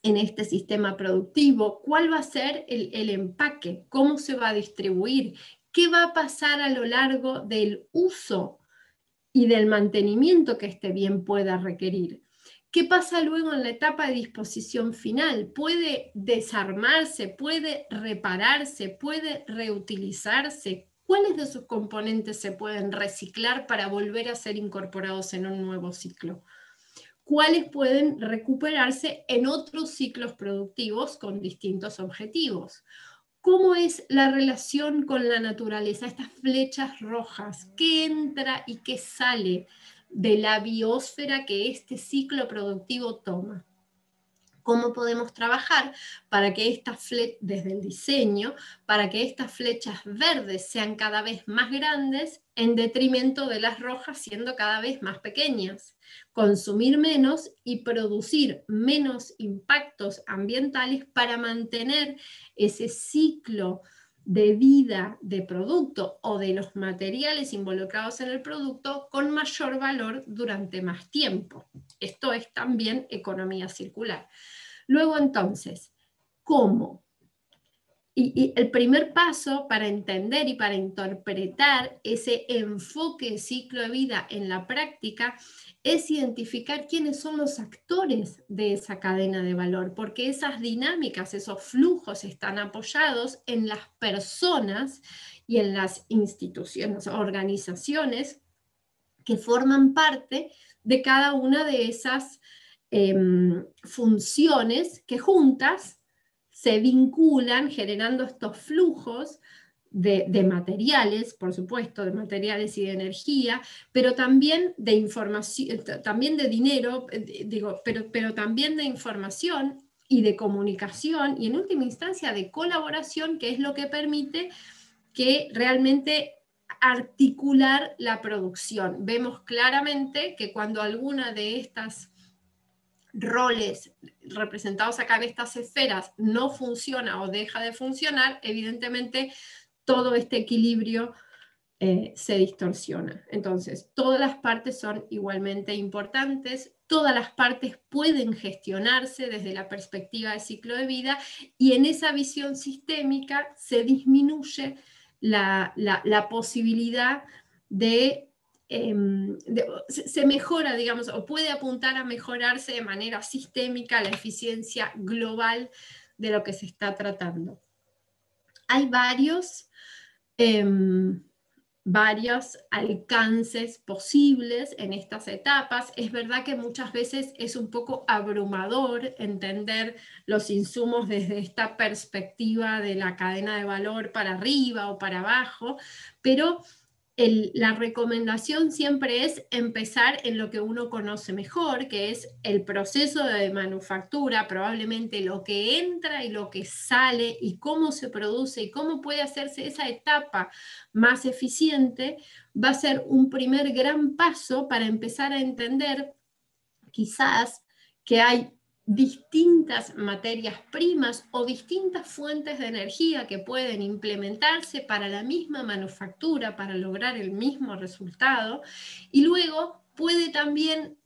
en este sistema productivo, cuál va a ser el empaque, cómo se va a distribuir, qué va a pasar a lo largo del uso y del mantenimiento que este bien pueda requerir. ¿Qué pasa luego en la etapa de disposición final? ¿Puede desarmarse? ¿Puede repararse? ¿Puede reutilizarse? ¿Cuáles de sus componentes se pueden reciclar para volver a ser incorporados en un nuevo ciclo? ¿Cuáles pueden recuperarse en otros ciclos productivos con distintos objetivos? ¿Cómo es la relación con la naturaleza? Estas flechas rojas, ¿qué entra y qué sale de la biosfera que este ciclo productivo toma? ¿Cómo podemos trabajar para que estas flechas, desde el diseño, para que estas flechas verdes sean cada vez más grandes en detrimento de las rojas siendo cada vez más pequeñas? Consumir menos y producir menos impactos ambientales para mantener ese ciclo de vida de producto o de los materiales involucrados en el producto con mayor valor durante más tiempo. Esto es también economía circular. Luego entonces, ¿cómo? Y el primer paso para entender y para interpretar ese enfoque de ciclo de vida en la práctica es identificar quiénes son los actores de esa cadena de valor, porque esas dinámicas, esos flujos están apoyados en las personas y en las instituciones, organizaciones que forman parte de cada una de esas funciones que juntas se vinculan generando estos flujos de materiales, por supuesto, de materiales y de energía, pero también de información, también de dinero, pero también de información y de comunicación y en última instancia de colaboración, que es lo que permite que realmente articular la producción. Vemos claramente que cuando alguna de estas roles representados acá en estas esferas no funciona o deja de funcionar, evidentemente todo este equilibrio se distorsiona. Entonces, todas las partes son igualmente importantes, todas las partes pueden gestionarse desde la perspectiva de ciclo de vida y en esa visión sistémica se disminuye la posibilidad se mejora, digamos, o puede apuntar a mejorarse de manera sistémica la eficiencia global de lo que se está tratando. Hay varios alcances posibles en estas etapas. Es verdad que muchas veces es un poco abrumador entender los insumos desde esta perspectiva de la cadena de valor para arriba o para abajo, pero la recomendación siempre es empezar en lo que uno conoce mejor, que es el proceso de manufactura, probablemente lo que entra y lo que sale y cómo se produce y cómo puede hacerse esa etapa más eficiente, va a ser un primer gran paso para empezar a entender quizás que hay distintas materias primas o distintas fuentes de energía que pueden implementarse para la misma manufactura, para lograr el mismo resultado, y luego puede también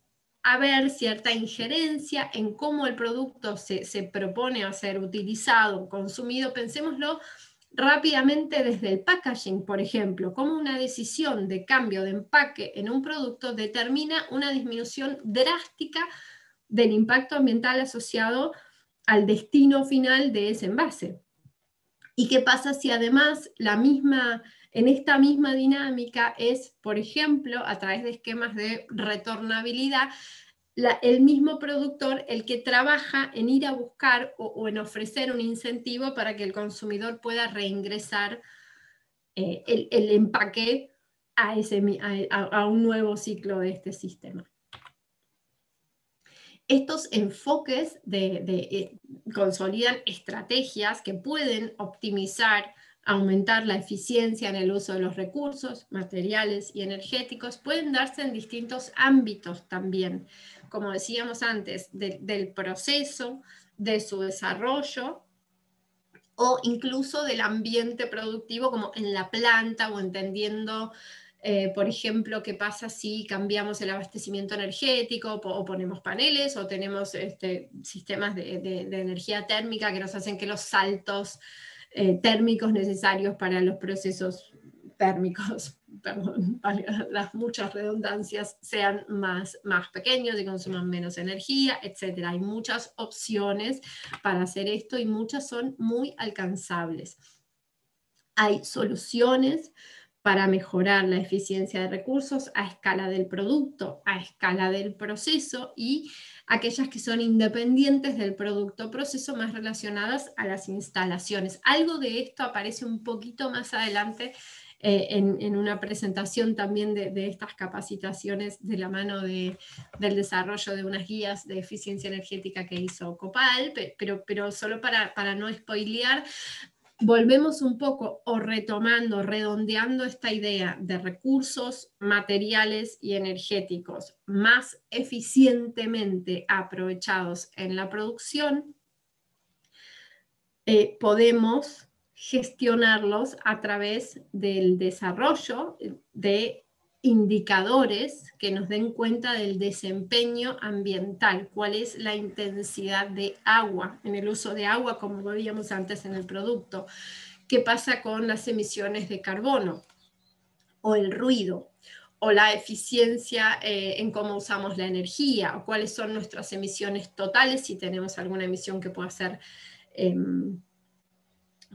haber cierta injerencia en cómo el producto se propone a ser utilizado, consumido. Pensémoslo rápidamente desde el packaging, por ejemplo, cómo una decisión de cambio de empaque en un producto determina una disminución drástica del impacto ambiental asociado al destino final de ese envase. ¿Y qué pasa si además en esta misma dinámica es, por ejemplo, a través de esquemas de retornabilidad, el mismo productor el que trabaja en ir a buscar o en ofrecer un incentivo para que el consumidor pueda reingresar el empaque a un nuevo ciclo de este sistema? Estos enfoques consolidan estrategias que pueden optimizar aumentar la eficiencia en el uso de los recursos materiales y energéticos pueden darse en distintos ámbitos también, como decíamos antes, del proceso, de su desarrollo, o incluso del ambiente productivo, como en la planta, o entendiendo, por ejemplo, qué pasa si cambiamos el abastecimiento energético, o ponemos paneles, o tenemos sistemas de energía térmica que nos hacen que los saltos térmicos necesarios para los procesos térmicos, perdón, las muchas redundancias, sean más pequeños y consuman menos energía, etc. Hay muchas opciones para hacer esto y muchas son muy alcanzables. Hay soluciones para mejorar la eficiencia de recursos a escala del producto, a escala del proceso, y aquellas que son independientes del producto o proceso, más relacionadas a las instalaciones. Algo de esto aparece un poquito más adelante en una presentación también de estas capacitaciones de la mano del desarrollo de unas guías de eficiencia energética que hizo Copal, pero solo para no spoilear, volvemos un poco, o retomando, redondeando esta idea de recursos materiales y energéticos más eficientemente aprovechados en la producción, podemos gestionarlos a través del desarrollo de indicadores que nos den cuenta del desempeño ambiental, cuál es la intensidad de agua, en el uso de agua, como veíamos antes en el producto, qué pasa con las emisiones de carbono, o el ruido, o la eficiencia en cómo usamos la energía, o cuáles son nuestras emisiones totales, si tenemos alguna emisión que pueda ser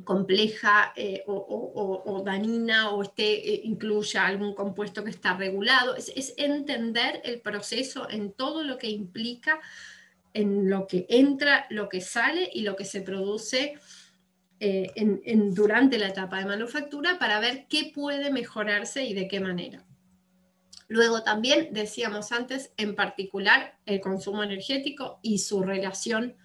compleja o dañina, o incluya algún compuesto que está regulado. Es entender el proceso en todo lo que implica, en lo que entra, lo que sale y lo que se produce durante la etapa de manufactura, para ver qué puede mejorarse y de qué manera. Luego también decíamos antes, en particular, el consumo energético y su relación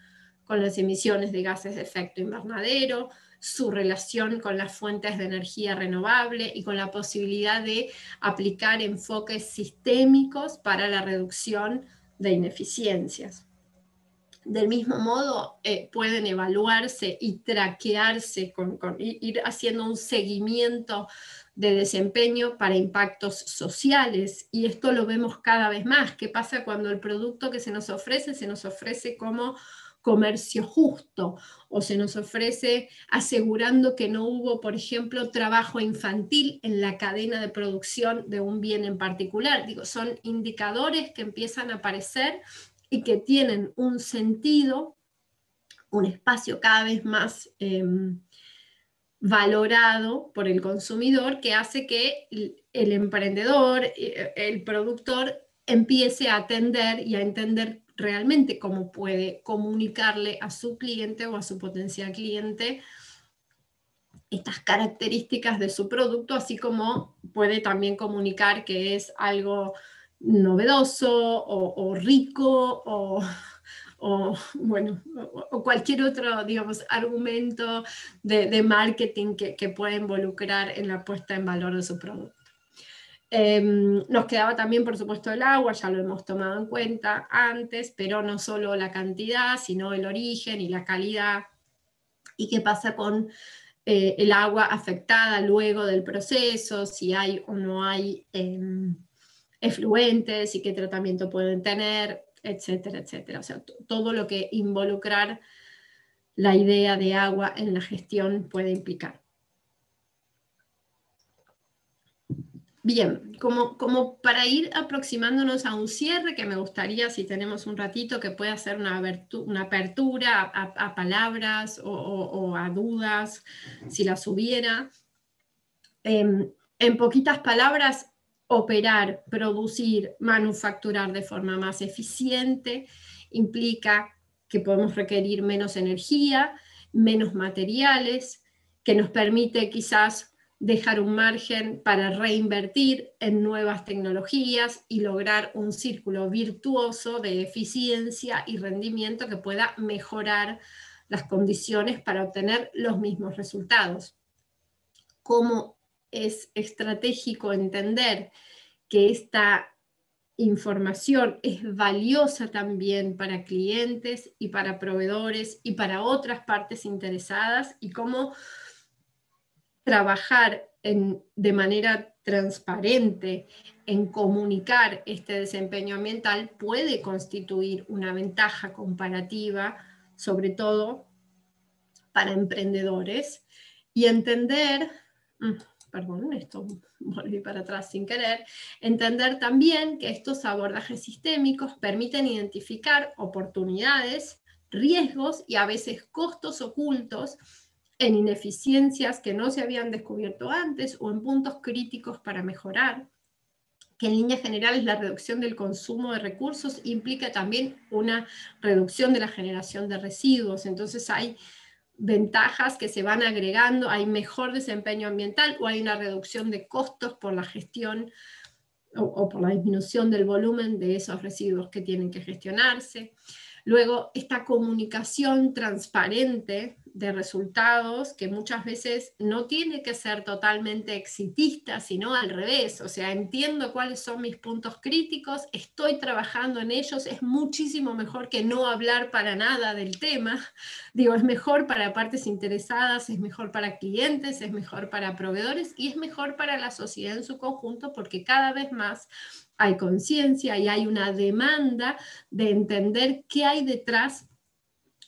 con las emisiones de gases de efecto invernadero, su relación con las fuentes de energía renovable y con la posibilidad de aplicar enfoques sistémicos para la reducción de ineficiencias. Del mismo modo, pueden evaluarse y traquearse, ir haciendo un seguimiento de desempeño para impactos sociales, y esto lo vemos cada vez más. ¿Qué pasa cuando el producto que se nos ofrece como comercio justo, o se nos ofrece asegurando que no hubo, por ejemplo, trabajo infantil en la cadena de producción de un bien en particular? Digo, son indicadores que empiezan a aparecer y que tienen un sentido, un espacio cada vez más valorado por el consumidor, que hace que el emprendedor, el productor, empiece a atender y a entender realmente cómo puede comunicarle a su cliente o a su potencial cliente estas características de su producto, así como puede también comunicar que es algo novedoso o rico o cualquier otro, digamos, argumento de marketing que pueda involucrar en la puesta en valor de su producto. Nos quedaba también, por supuesto, el agua, ya lo hemos tomado en cuenta antes, pero no solo la cantidad, sino el origen y la calidad, y qué pasa con el agua afectada luego del proceso, si hay o no hay efluentes y qué tratamiento pueden tener, etcétera, etcétera. O sea, todo lo que involucrar la idea de agua en la gestión puede implicar. Bien, como para ir aproximándonos a un cierre, que me gustaría, si tenemos un ratito, que pueda hacer una apertura a palabras o a dudas, si las hubiera. En poquitas palabras, operar, producir, manufacturar de forma más eficiente implica que podemos requerir menos energía, menos materiales, que nos permite quizás dejar un margen para reinvertir en nuevas tecnologías y lograr un círculo virtuoso de eficiencia y rendimiento que pueda mejorar las condiciones para obtener los mismos resultados. cómo es estratégico entender que esta información es valiosa también para clientes y para proveedores y para otras partes interesadas, y cómo trabajar de manera transparente en comunicar este desempeño ambiental puede constituir una ventaja comparativa, sobre todo para emprendedores, y entender, perdón, esto volví para atrás sin querer, entender también que estos abordajes sistémicos permiten identificar oportunidades, riesgos y a veces costos ocultos en ineficiencias que no se habían descubierto antes o en puntos críticos para mejorar, que en líneas generales la reducción del consumo de recursos implica también una reducción de la generación de residuos. Entonces hay ventajas que se van agregando, hay mejor desempeño ambiental o hay una reducción de costos por la gestión o por la disminución del volumen de esos residuos que tienen que gestionarse. Luego, esta comunicación transparente de resultados, que muchas veces no tiene que ser totalmente exitista, sino al revés. O sea, entiendo cuáles son mis puntos críticos, estoy trabajando en ellos, es muchísimo mejor que no hablar para nada del tema. Digo, es mejor para partes interesadas, es mejor para clientes, es mejor para proveedores y es mejor para la sociedad en su conjunto, porque cada vez más hay conciencia y hay una demanda de entender qué hay detrás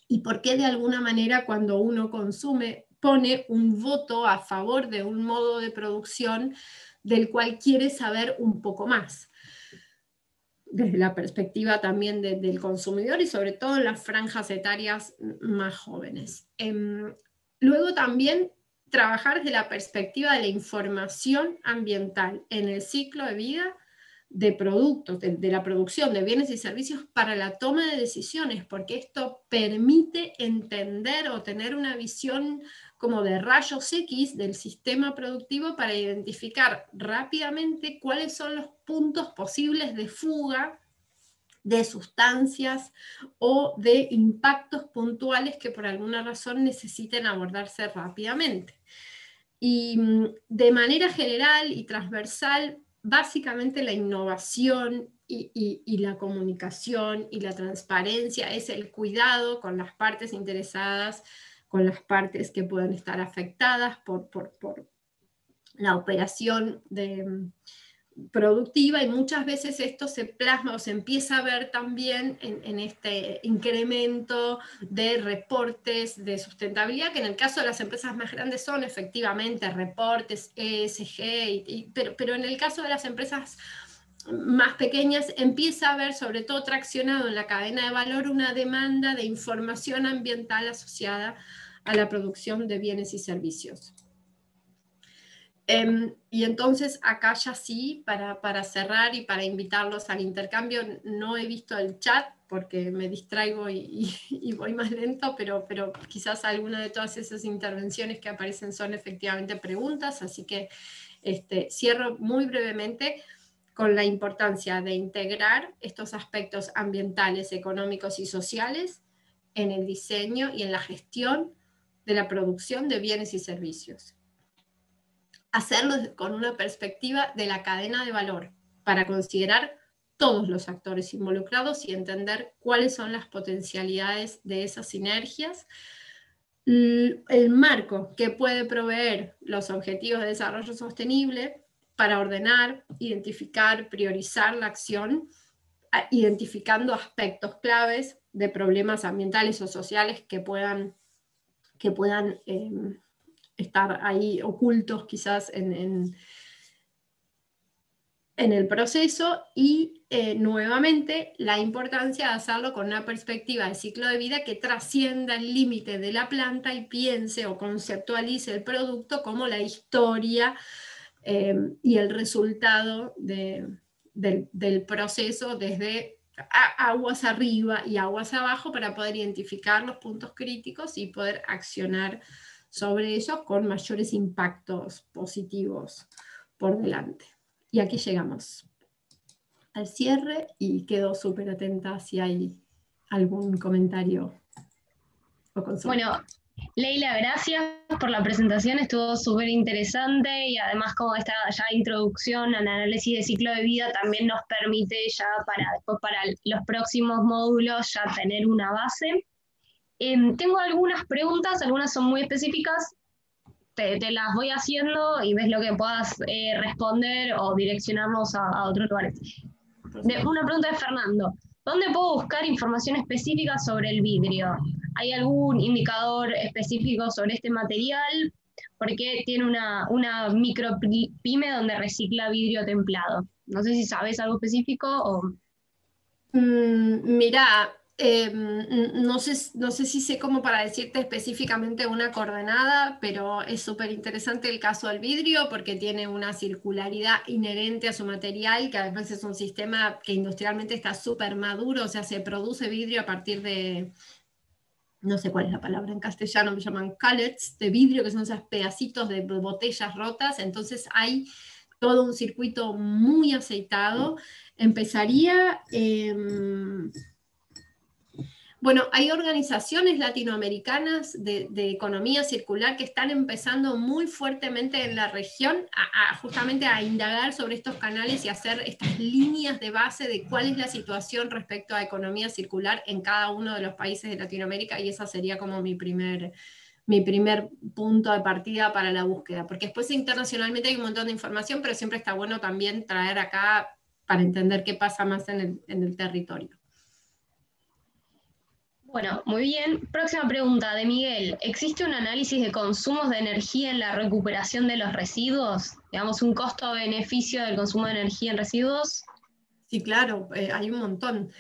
y por qué de alguna manera cuando uno consume pone un voto a favor de un modo de producción del cual quiere saber un poco más, desde la perspectiva también del consumidor y sobre todo en las franjas etarias más jóvenes. Luego también trabajar desde la perspectiva de la información ambiental en el ciclo de vida de productos, de la producción de bienes y servicios para la toma de decisiones, porque esto permite entender o tener una visión como de rayos X del sistema productivo para identificar rápidamente cuáles son los puntos posibles de fuga de sustancias o de impactos puntuales que por alguna razón necesiten abordarse rápidamente. Y de manera general y transversal, básicamente la innovación y la comunicación y la transparencia es el cuidado con las partes interesadas, con las partes que pueden estar afectadas por la operación productiva, y muchas veces esto se plasma o se empieza a ver también en este incremento de reportes de sustentabilidad, que en el caso de las empresas más grandes son efectivamente reportes ESG, pero en el caso de las empresas más pequeñas empieza a haber, sobre todo traccionado en la cadena de valor, una demanda de información ambiental asociada a la producción de bienes y servicios. Y entonces acá ya sí, para cerrar y para invitarlos al intercambio, no he visto el chat porque me distraigo y voy más lento, pero quizás alguna de todas esas intervenciones que aparecen son efectivamente preguntas, así que cierro muy brevemente con la importancia de integrar estos aspectos ambientales, económicos y sociales en el diseño y en la gestión de la producción de bienes y servicios. Hacerlo con una perspectiva de la cadena de valor, para considerar todos los actores involucrados y entender cuáles son las potencialidades de esas sinergias, el marco que puede proveer los objetivos de desarrollo sostenible para ordenar, identificar, priorizar la acción, identificando aspectos claves de problemas ambientales o sociales que puedan estar ahí ocultos quizás en el proceso, y nuevamente la importancia de hacerlo con una perspectiva de ciclo de vida que trascienda el límite de la planta y piense o conceptualice el producto como la historia y el resultado del proceso desde aguas arriba y aguas abajo, para poder identificar los puntos críticos y poder accionar sobre ellos con mayores impactos positivos por delante. Y aquí llegamos al cierre y quedo súper atenta si hay algún comentario o consulta. Bueno, Leila, gracias por la presentación, estuvo súper interesante y además como esta ya introducción al análisis de ciclo de vida también nos permite ya después para los próximos módulos ya tener una base. Tengo algunas preguntas, algunas son muy específicas, te las voy haciendo y ves lo que puedas responder o direccionarnos a otros lugares. Una pregunta de Fernando. ¿Dónde puedo buscar información específica sobre el vidrio? ¿Hay algún indicador específico sobre este material? Porque tiene una micropyme donde recicla vidrio templado. No sé si sabes algo específico o... Mirá, no sé si sé cómo para decirte específicamente una coordenada, pero es súper interesante el caso del vidrio porque tiene una circularidad inherente a su material, que además es un sistema que industrialmente está súper maduro, o sea, se produce vidrio a partir de, no sé cuál es la palabra en castellano, me llaman cullets de vidrio, que son esos pedacitos de botellas rotas, entonces hay todo un circuito muy aceitado. Empezaría... Bueno, hay organizaciones latinoamericanas de economía circular que están empezando muy fuertemente en la región justamente a indagar sobre estos canales y hacer estas líneas de base de cuál es la situación respecto a economía circular en cada uno de los países de Latinoamérica, y esa sería como mi primer punto de partida para la búsqueda, porque después internacionalmente hay un montón de información, pero siempre está bueno también traer acá para entender qué pasa más en el territorio. Bueno, muy bien. Próxima pregunta de Miguel. ¿Existe un análisis de consumos de energía en la recuperación de los residuos? Digamos, un costo-beneficio del consumo de energía en residuos. Sí, claro, hay un montón.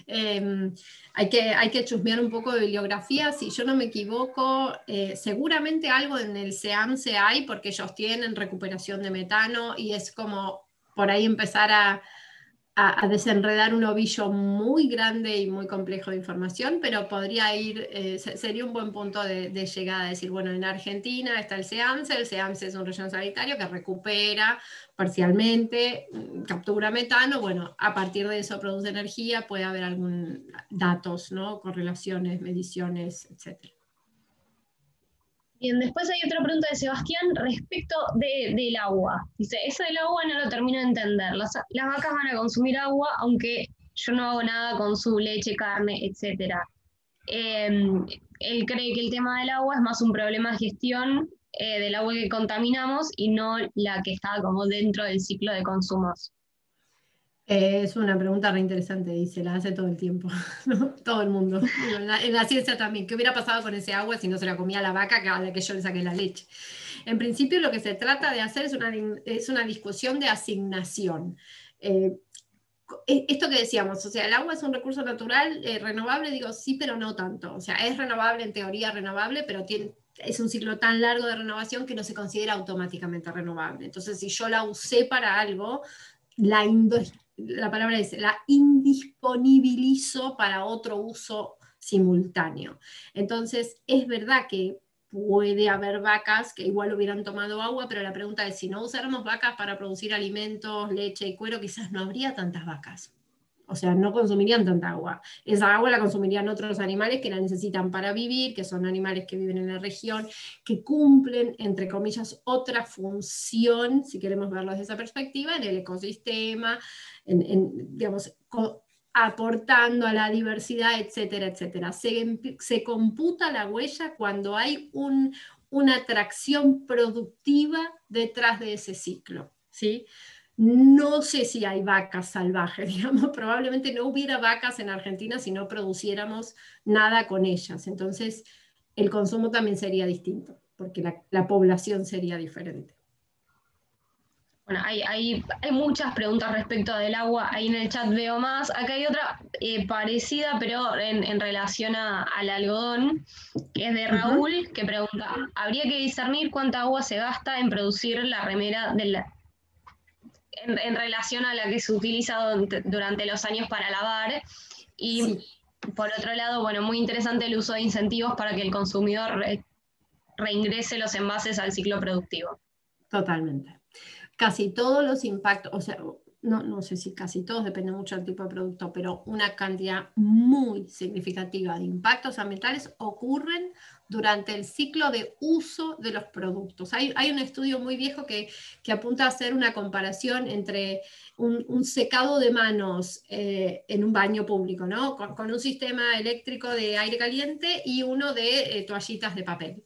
Hay que chusmear un poco de bibliografía. Si yo no me equivoco, seguramente algo en el SEAMSE hay, porque ellos tienen recuperación de metano y es como por ahí empezar a desenredar un ovillo muy grande y muy complejo de información, pero podría ir, sería un buen punto de llegada, decir, bueno, en Argentina está el SEAMSE es un relleno sanitario que recupera parcialmente, captura metano, bueno, a partir de eso produce energía, puede haber algún datos, ¿no? Correlaciones, mediciones, etc. Bien, después hay otra pregunta de Sebastián respecto del agua. Dice, eso del agua no lo termino de entender. Las vacas van a consumir agua, aunque yo no hago nada con su leche, carne, etc. Él cree que el tema del agua es más un problema de gestión del agua que contaminamos y no la que está como dentro del ciclo de consumos. Es una pregunta re interesante, dice, la hace todo el tiempo, ¿no? Todo el mundo. En la ciencia también. ¿Qué hubiera pasado con ese agua si no se la comía la vaca a la que yo le saqué la leche? En principio lo que se trata de hacer es una discusión de asignación. Esto que decíamos, o sea, el agua es un recurso natural renovable, digo, sí, pero no tanto. O sea, es renovable, en teoría renovable, pero es un ciclo tan largo de renovación que no se considera automáticamente renovable. Entonces, si yo la usé para algo, la palabra es, la indisponibilizo para otro uso simultáneo. Entonces, es verdad que puede haber vacas que igual hubieran tomado agua, pero la pregunta es, si no usáramos vacas para producir alimentos, leche y cuero, quizás no habría tantas vacas. O sea, no consumirían tanta agua. Esa agua la consumirían otros animales que la necesitan para vivir, que son animales que viven en la región, que cumplen, entre comillas, otra función, si queremos verlo desde esa perspectiva, en el ecosistema, digamos, aportando a la diversidad, etcétera, etcétera. Se computa la huella cuando hay una atracción productiva detrás de ese ciclo, ¿sí? No sé si hay vacas salvajes, digamos, probablemente no hubiera vacas en Argentina si no produciéramos nada con ellas. Entonces, el consumo también sería distinto, porque la población sería diferente. Bueno, hay muchas preguntas respecto del agua, ahí en el chat veo más. Acá hay otra parecida, pero en relación al algodón, que es de Raúl, que pregunta, ¿habría que discernir cuánta agua se gasta en producir la remera en relación a la que se utiliza durante los años para lavar? Y sí, por otro lado, bueno, muy interesante el uso de incentivos para que el consumidor reingrese los envases al ciclo productivo. Totalmente. Casi todos los impactos, o sea, no sé si casi todos, depende mucho del tipo de producto, pero una cantidad muy significativa de impactos ambientales ocurren durante el ciclo de uso de los productos. Hay un estudio muy viejo que apunta a hacer una comparación entre un secado de manos en un baño público, ¿no? Con un sistema eléctrico de aire caliente y uno de toallitas de papel.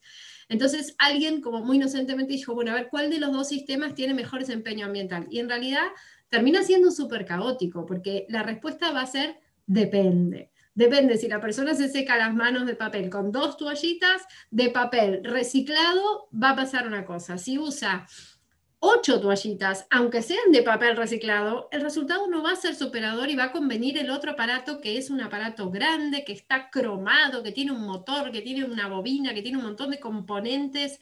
Entonces alguien como muy inocentemente dijo, bueno, a ver, ¿cuál de los dos sistemas tiene mejor desempeño ambiental? Y en realidad termina siendo súper caótico, porque la respuesta va a ser depende. Depende si la persona se seca las manos de papel con 2 toallitas de papel reciclado, va a pasar una cosa. Si usa 8 toallitas, aunque sean de papel reciclado, el resultado no va a ser superador y va a convenir el otro aparato, que es un aparato grande, que está cromado, que tiene un motor, que tiene una bobina, que tiene un montón de componentes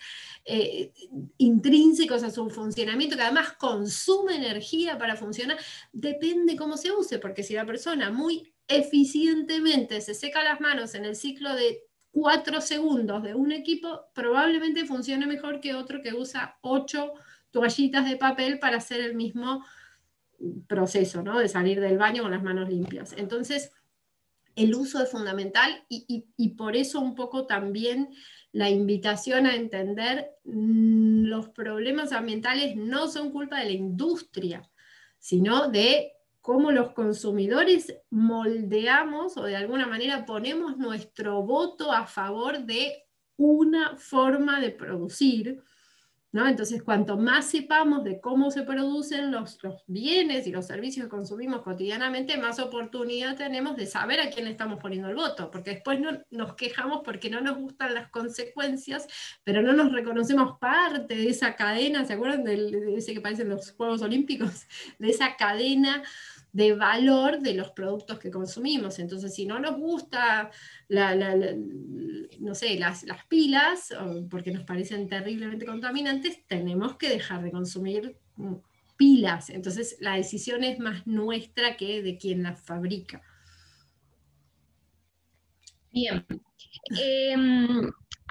intrínsecos a su funcionamiento, que además consume energía para funcionar. Depende cómo se use, porque si la persona muy eficientemente se seca las manos en el ciclo de 4 segundos de un equipo, probablemente funcione mejor que otro que usa 8 toallitas de papel para hacer el mismo proceso, ¿no? De salir del baño con las manos limpias. Entonces, el uso es fundamental y por eso un poco también la invitación a entender los problemas ambientales no son culpa de la industria, sino de cómo los consumidores moldeamos o de alguna manera ponemos nuestro voto a favor de una forma de producir, ¿no? Entonces, cuanto más sepamos de cómo se producen los bienes y los servicios que consumimos cotidianamente, más oportunidad tenemos de saber a quién le estamos poniendo el voto, porque después nos quejamos porque no nos gustan las consecuencias, pero no nos reconocemos parte de esa cadena. ¿Se acuerdan de ese que parece en los Juegos Olímpicos? De esa cadena de valor de los productos que consumimos. Entonces, si no nos gusta no sé, las pilas, porque nos parecen terriblemente contaminantes, tenemos que dejar de consumir pilas. Entonces, la decisión es más nuestra que de quien las fabrica. Bien.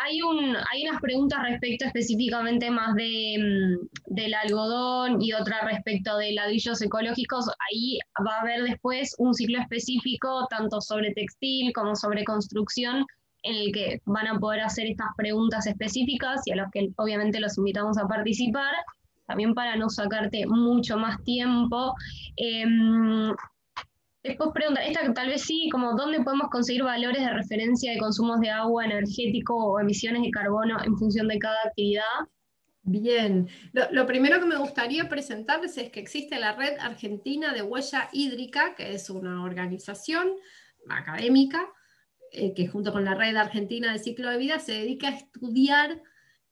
Hay unas preguntas respecto específicamente más del algodón y otra respecto de ladrillos ecológicos. Ahí va a haber después un ciclo específico tanto sobre textil como sobre construcción, en el que van a poder hacer estas preguntas específicas y a los que obviamente los invitamos a participar, también para no sacarte mucho más tiempo. Después pregunta, esta tal vez sí, como ¿dónde podemos conseguir valores de referencia de consumos de agua, energético o emisiones de carbono en función de cada actividad? Bien, lo primero que me gustaría presentarles es que existe la Red Argentina de Huella Hídrica, que es una organización académica que junto con la Red Argentina de Ciclo de Vida se dedica a estudiar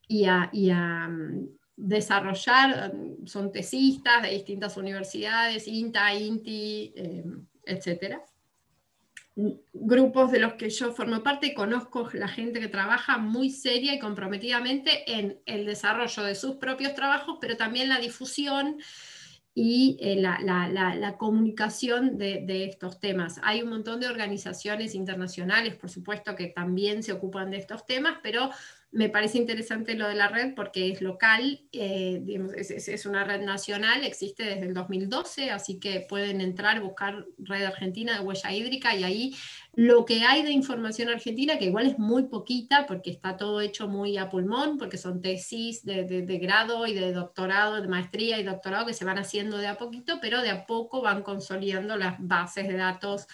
y a desarrollar, son tesistas de distintas universidades, INTA, INTI, etcétera. Grupos de los que yo formo parte y conozco la gente que trabaja muy seria y comprometidamente en el desarrollo de sus propios trabajos, pero también la difusión y la comunicación de estos temas. Hay un montón de organizaciones internacionales, por supuesto, que también se ocupan de estos temas, pero me parece interesante lo de la red porque es local, digamos, es una red nacional, existe desde el 2012, así que pueden entrar, buscar Red Argentina de Huella Hídrica y ahí lo que hay de información argentina, que igual es muy poquita porque está todo hecho muy a pulmón, porque son tesis de grado y de doctorado, de maestría y doctorado que se van haciendo de a poquito, pero de a poco van consolidando las bases de datos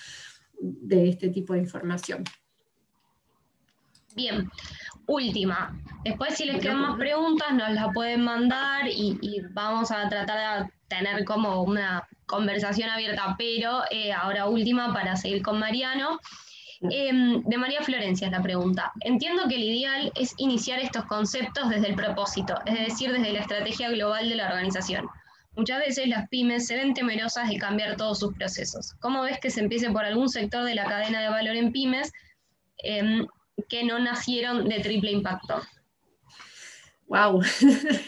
de este tipo de información. Bien, última. Después si les quedan más preguntas nos las pueden mandar y vamos a tratar de tener como una conversación abierta, pero ahora última para seguir con Mariano. De María Florencia es la pregunta. Entiendo que el ideal es iniciar estos conceptos desde el propósito, es decir, desde la estrategia global de la organización. Muchas veces las pymes se ven temerosas de cambiar todos sus procesos. ¿Cómo ves que se empiece por algún sector de la cadena de valor en pymes que no nacieron de triple impacto? Wow,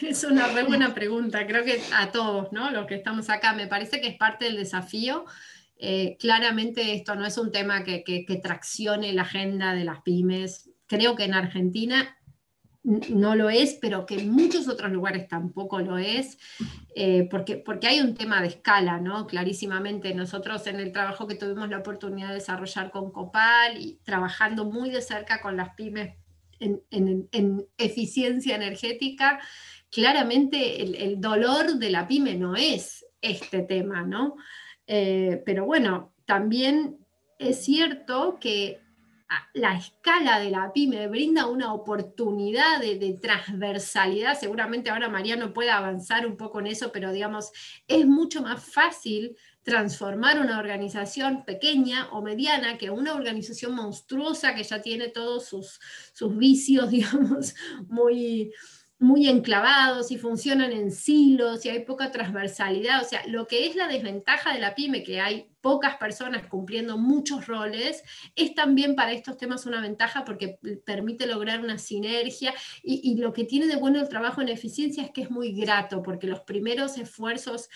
es una re buena pregunta. Creo que a todos, ¿no? Los que estamos acá, me parece que es parte del desafío. Claramente esto no es un tema que traccione la agenda de las pymes. Creo que en Argentina no lo es, pero que en muchos otros lugares tampoco lo es, porque hay un tema de escala, ¿no? Clarísimamente nosotros en el trabajo que tuvimos la oportunidad de desarrollar con Copal y trabajando muy de cerca con las pymes en eficiencia energética, claramente el dolor de la pyme no es este tema, ¿no? Pero bueno, también es cierto que la escala de la pyme brinda una oportunidad de transversalidad. Seguramente ahora Mariano puede avanzar un poco en eso, pero digamos, es mucho más fácil transformar una organización pequeña o mediana que una organización monstruosa que ya tiene todos sus vicios, digamos, muy enclavados y funcionan en silos y hay poca transversalidad. O sea, lo que es la desventaja de la pyme, que hay pocas personas cumpliendo muchos roles, es también para estos temas una ventaja porque permite lograr una sinergia y lo que tiene de bueno el trabajo en eficiencia es que es muy grato porque los primeros esfuerzos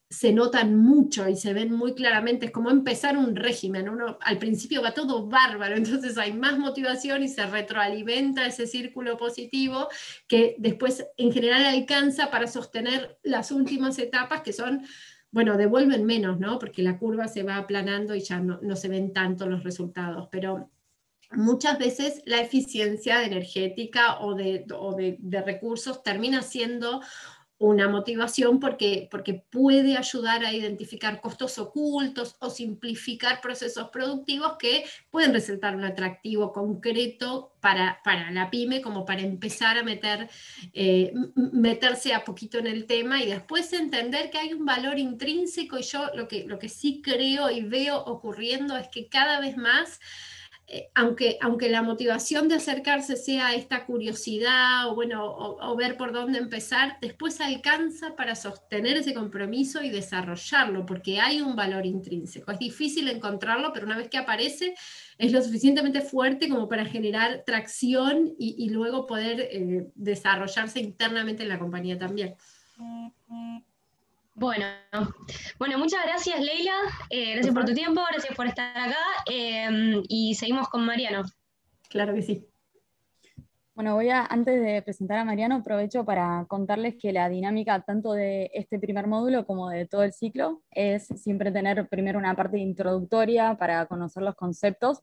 se notan mucho y se ven muy claramente, es como empezar un régimen, uno al principio va todo bárbaro, entonces hay más motivación y se retroalimenta ese círculo positivo que después en general alcanza para sostener las últimas etapas que son, bueno, devuelven menos, ¿no? Porque la curva se va aplanando y ya no se ven tanto los resultados, pero muchas veces la eficiencia energética o de recursos termina siendo una motivación porque puede ayudar a identificar costos ocultos o simplificar procesos productivos que pueden resultar un atractivo concreto para la pyme, como para empezar a meterse a poquito en el tema y después entender que hay un valor intrínseco. Y yo lo que sí creo y veo ocurriendo es que cada vez más, aunque la motivación de acercarse sea esta curiosidad o, bueno, o ver por dónde empezar, después alcanza para sostener ese compromiso y desarrollarlo, porque hay un valor intrínseco. Es difícil encontrarlo, pero una vez que aparece, es lo suficientemente fuerte como para generar tracción y luego poder desarrollarse internamente en la compañía también. Bueno, muchas gracias, Leila. Gracias por tu tiempo, gracias por estar acá. Y seguimos con Mariano. Claro que sí. Bueno, antes de presentar a Mariano, aprovecho para contarles que la dinámica tanto de este primer módulo como de todo el ciclo es siempre tener primero una parte introductoria para conocer los conceptos,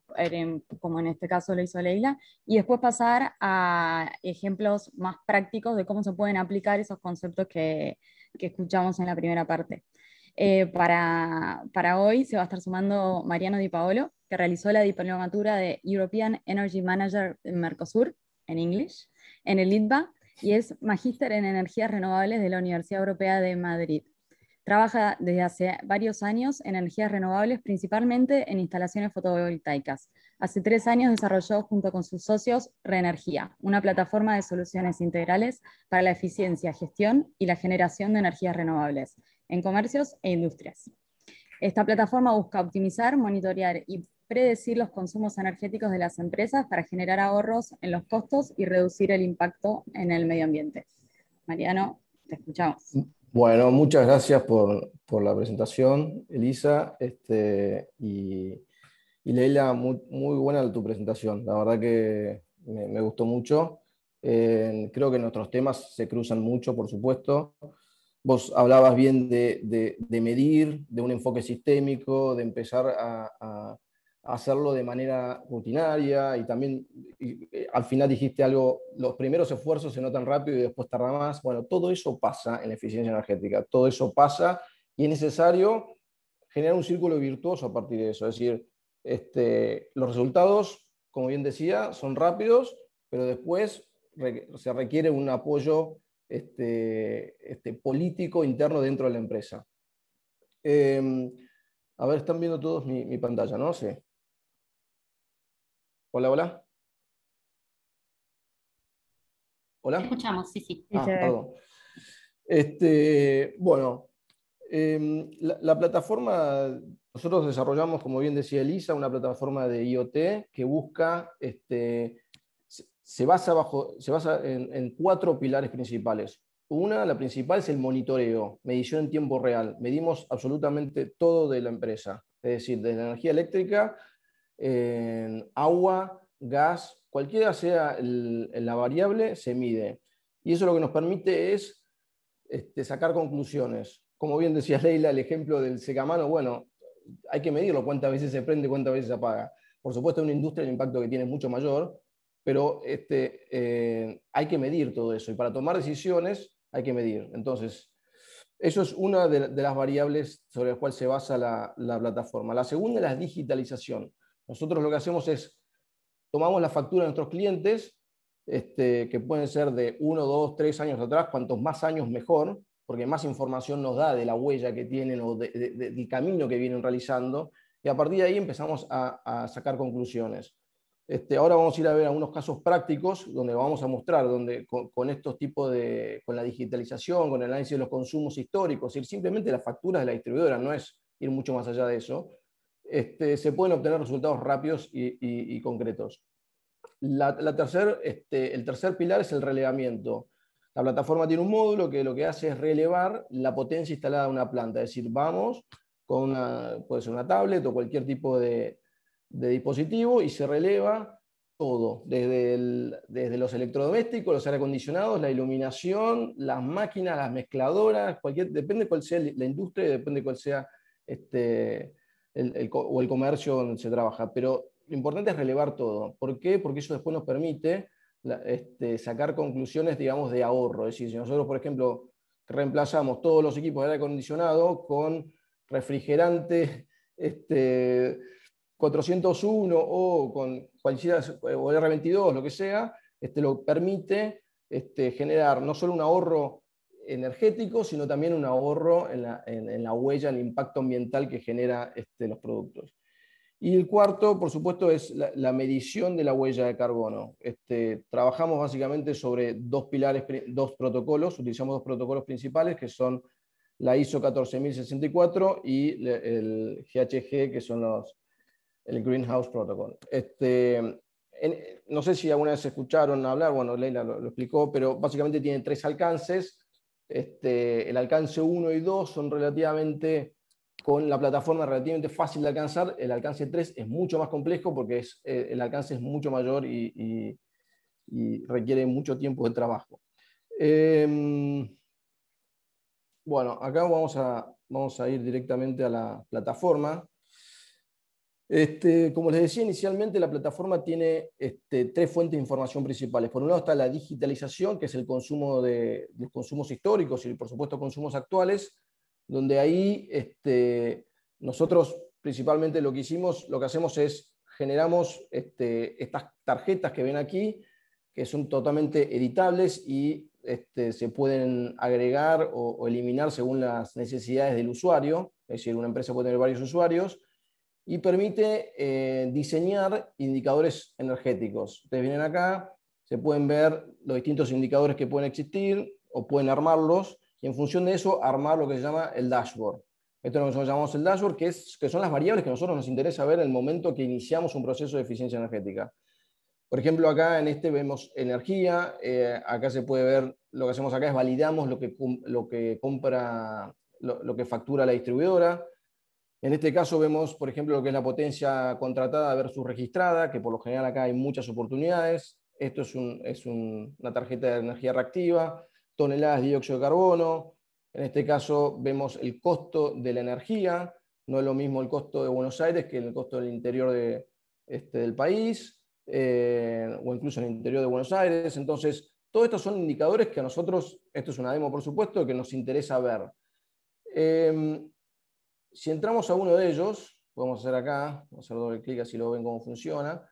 como en este caso lo hizo Leila, y después pasar a ejemplos más prácticos de cómo se pueden aplicar esos conceptos que escuchamos en la primera parte. Para hoy se va a estar sumando Mariano Di Paolo, que realizó la diplomatura de European Energy Manager en Mercosur, en English, en el ITBA, y es magíster en energías renovables de la Universidad Europea de Madrid. Trabaja desde hace varios años en energías renovables, principalmente en instalaciones fotovoltaicas. Hace 3 años desarrolló junto con sus socios Reenergía, una plataforma de soluciones integrales para la eficiencia, gestión y la generación de energías renovables en comercios e industrias. Esta plataforma busca optimizar, monitorear y predecir los consumos energéticos de las empresas para generar ahorros en los costos y reducir el impacto en el medio ambiente. Mariano, te escuchamos. Bueno, muchas gracias por la presentación, Elisa, y Leila, muy buena tu presentación, la verdad que me gustó mucho. Creo que nuestros temas se cruzan mucho, por supuesto. Vos hablabas bien de medir, de un enfoque sistémico, de empezar a hacerlo de manera rutinaria y también al final dijiste algo, los primeros esfuerzos se notan rápido y después tarda más. Bueno, todo eso pasa en la eficiencia energética, todo eso pasa y es necesario generar un círculo virtuoso a partir de eso. Es decir, los resultados, como bien decía, son rápidos, pero después se requiere un apoyo político interno dentro de la empresa. A ver, están viendo todos mi pantalla, ¿no? Sí. Hola, hola. ¿Hola? Te escuchamos, sí, sí. Perdón. Bueno, la plataforma, nosotros desarrollamos, como bien decía Elisa, una plataforma de IoT que busca, se basa en 4 pilares principales. La principal es el monitoreo, medición en tiempo real. Medimos absolutamente todo de la empresa, es decir, desde la energía eléctrica, agua, gas, cualquiera sea la variable, se mide. Y eso lo que nos permite es sacar conclusiones. Como bien decía Leila, el ejemplo del secamano, bueno, hay que medirlo, cuántas veces se prende, cuántas veces se apaga. Por supuesto, en una industria el impacto que tiene es mucho mayor, pero hay que medir todo eso. Y para tomar decisiones hay que medir. Entonces, eso es una de las variables sobre las cuales se basa la plataforma. La segunda es la digitalización. Nosotros lo que hacemos es, tomamos la factura de nuestros clientes, que pueden ser de 1, 2, 3 años atrás, cuantos más años mejor, porque más información nos da de la huella que tienen o del camino que vienen realizando, y a partir de ahí empezamos a sacar conclusiones. Ahora vamos a ir a ver algunos casos prácticos donde vamos a mostrar, donde con estos tipos con la digitalización, con el análisis de los consumos históricos, ir simplemente las facturas de la distribuidora, no es ir mucho más allá de eso, se pueden obtener resultados rápidos y concretos. El tercer pilar es el relevamiento. La plataforma tiene un módulo que lo que hace es relevar la potencia instalada en una planta, es decir, vamos con puede ser una tablet o cualquier tipo de dispositivo y se releva todo, desde los electrodomésticos, los aire acondicionados, la iluminación, las máquinas, las mezcladoras, depende de cuál sea la industria y depende de cuál sea el comercio donde se trabaja. Pero lo importante es relevar todo. ¿Por qué? Porque eso después nos permite sacar conclusiones, digamos, de ahorro. Es decir, si nosotros, por ejemplo, reemplazamos todos los equipos de aire acondicionado con refrigerante 401 o con cualquiera, o R22, lo que sea, lo permite generar no solo un ahorro energético, sino también un ahorro en la huella, en el impacto ambiental que genera los productos. Y el cuarto, por supuesto, es la medición de la huella de carbono. Trabajamos básicamente sobre dos protocolos, utilizamos dos protocolos principales, que son la ISO 14064 y el GHG, que son el Greenhouse Protocol. No sé si alguna vez escucharon hablar, bueno, Leila lo explicó, pero básicamente tiene 3 alcances. El alcance 1 y 2 son relativamente, con la plataforma relativamente fácil de alcanzar. El alcance 3 es mucho más complejo porque el alcance es mucho mayor y requiere mucho tiempo de trabajo. Bueno, acá vamos a ir directamente a la plataforma. Como les decía inicialmente, la plataforma tiene 3 fuentes de información principales. Por un lado está la digitalización, que es el consumo de los consumos históricos y por supuesto consumos actuales, donde ahí nosotros principalmente lo que hacemos es generamos estas tarjetas que ven aquí, que son totalmente editables y se pueden agregar o eliminar según las necesidades del usuario. Es decir, una empresa puede tener varios usuarios, y permite diseñar indicadores energéticos. Ustedes vienen acá, se pueden ver los distintos indicadores que pueden existir o pueden armarlos y en función de eso armar lo que se llama el dashboard. Esto es lo que nosotros llamamos el dashboard, que son las variables que a nosotros nos interesa ver en el momento que iniciamos un proceso de eficiencia energética. Por ejemplo, acá en vemos energía, acá se puede ver, lo que hacemos acá es validamos lo que factura la distribuidora. En este caso vemos, por ejemplo, lo que es la potencia contratada versus registrada, que por lo general acá hay muchas oportunidades. Esto es una tarjeta de energía reactiva, toneladas de dióxido de carbono. En este caso vemos el costo de la energía. No es lo mismo el costo de Buenos Aires que el costo del interior del país, o incluso en el interior de Buenos Aires. Entonces, todos estos son indicadores que a nosotros, esto es una demo por supuesto, que nos interesa ver. Si entramos a uno de ellos, podemos hacer acá, vamos a hacer doble clic así lo ven cómo funciona.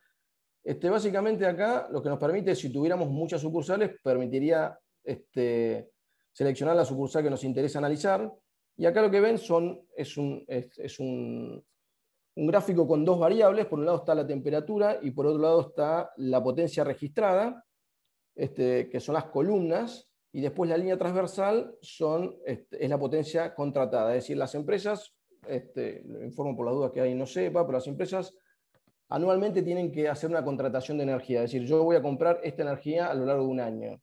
Básicamente acá lo que nos permite, si tuviéramos muchas sucursales, permitiría seleccionar la sucursal que nos interesa analizar. Y acá lo que ven es un gráfico con 2 variables. Por un lado está la temperatura y por otro lado está la potencia registrada, que son las columnas. Y después la línea transversal es la potencia contratada. Es decir, las empresas, lo informo por las dudas que alguien no sepa, pero las empresas anualmente tienen que hacer una contratación de energía. Es decir, yo voy a comprar esta energía a lo largo de un año.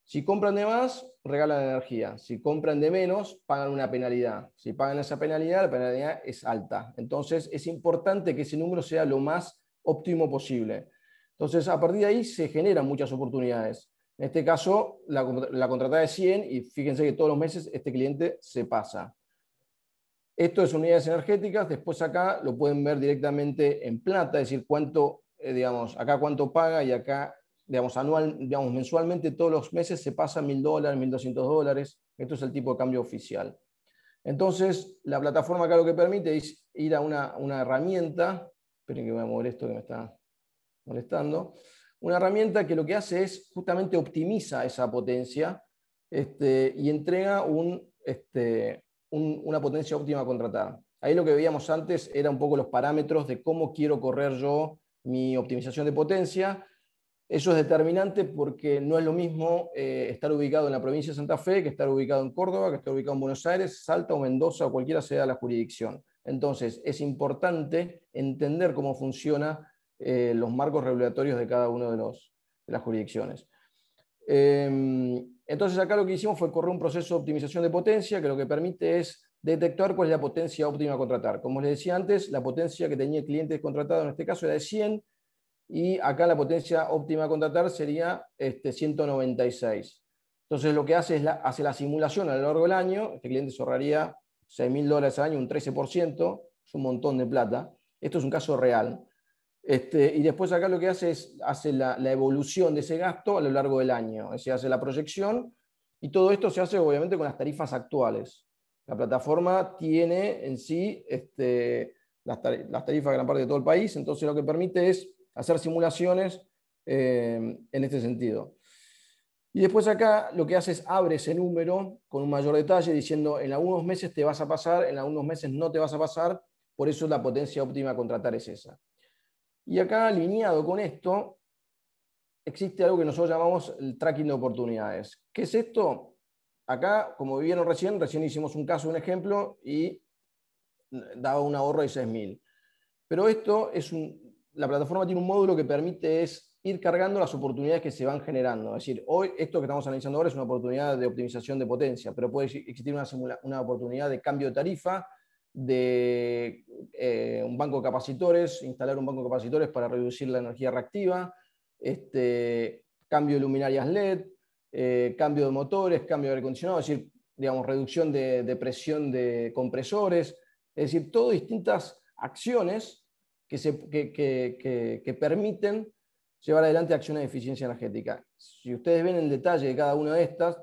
Si compran de más, regalan energía. Si compran de menos, pagan una penalidad. Si pagan esa penalidad, la penalidad es alta. Entonces, es importante que ese número sea lo más óptimo posible. Entonces, a partir de ahí se generan muchas oportunidades. En este caso, la contratada es 100 y fíjense que todos los meses este cliente se pasa. Esto es unidades energéticas, después acá lo pueden ver directamente en plata, es decir, cuánto, digamos, acá cuánto paga y acá, digamos, mensualmente todos los meses se pasa $1.000, $1.200. Esto es el tipo de cambio oficial. Entonces, la plataforma acá lo que permite es ir a una herramienta, esperen que voy a mover esto que me está molestando, una herramienta que lo que hace es justamente optimiza esa potencia y entrega una potencia óptima contratada. Ahí lo que veíamos antes era un poco los parámetros de cómo quiero correr yo mi optimización de potencia. Eso es determinante porque no es lo mismo estar ubicado en la provincia de Santa Fe que estar ubicado en Córdoba, que estar ubicado en Buenos Aires, Salta o Mendoza o cualquiera sea la jurisdicción. Entonces, es importante entender cómo funcionan los marcos regulatorios de cada una de las jurisdicciones. Entonces, acá lo que hicimos fue correr un proceso de optimización de potencia que lo que permite es detectar cuál es la potencia óptima a contratar. Como les decía antes, la potencia que tenía el cliente contratado en este caso era de 100, y acá la potencia óptima a contratar sería 196. Entonces lo que hace es hace la simulación a lo largo del año. Este cliente se ahorraría $6.000 al año, un 13%, es un montón de plata. Esto es un caso real. Y después acá lo que hace es la evolución de ese gasto a lo largo del año. Es decir, hace la proyección, y todo esto se hace obviamente con las tarifas actuales. La plataforma tiene en sí las tarifas de gran parte de todo el país, entonces lo que permite es hacer simulaciones en este sentido. Y después acá lo que hace es abre ese número con un mayor detalle diciendo en algunos meses te vas a pasar, en algunos meses no te vas a pasar, por eso la potencia óptima a contratar es esa. Y acá alineado con esto existe algo que nosotros llamamos el tracking de oportunidades. ¿Qué es esto? Acá, como vieron recién hicimos un caso, un ejemplo, y daba un ahorro de 6.000. Pero esto la plataforma tiene un módulo que permite ir cargando las oportunidades que se van generando. Es decir, hoy esto que estamos analizando ahora es una oportunidad de optimización de potencia, pero puede existir una oportunidad de cambio de tarifa, de un banco de capacitores, instalar un banco de capacitores para reducir la energía reactiva, cambio de luminarias LED, cambio de motores, cambio de aire acondicionado, es decir, digamos, reducción de presión de compresores, es decir, todo distintas acciones que permiten llevar adelante acciones de eficiencia energética. Si ustedes ven el detalle de cada una de estas,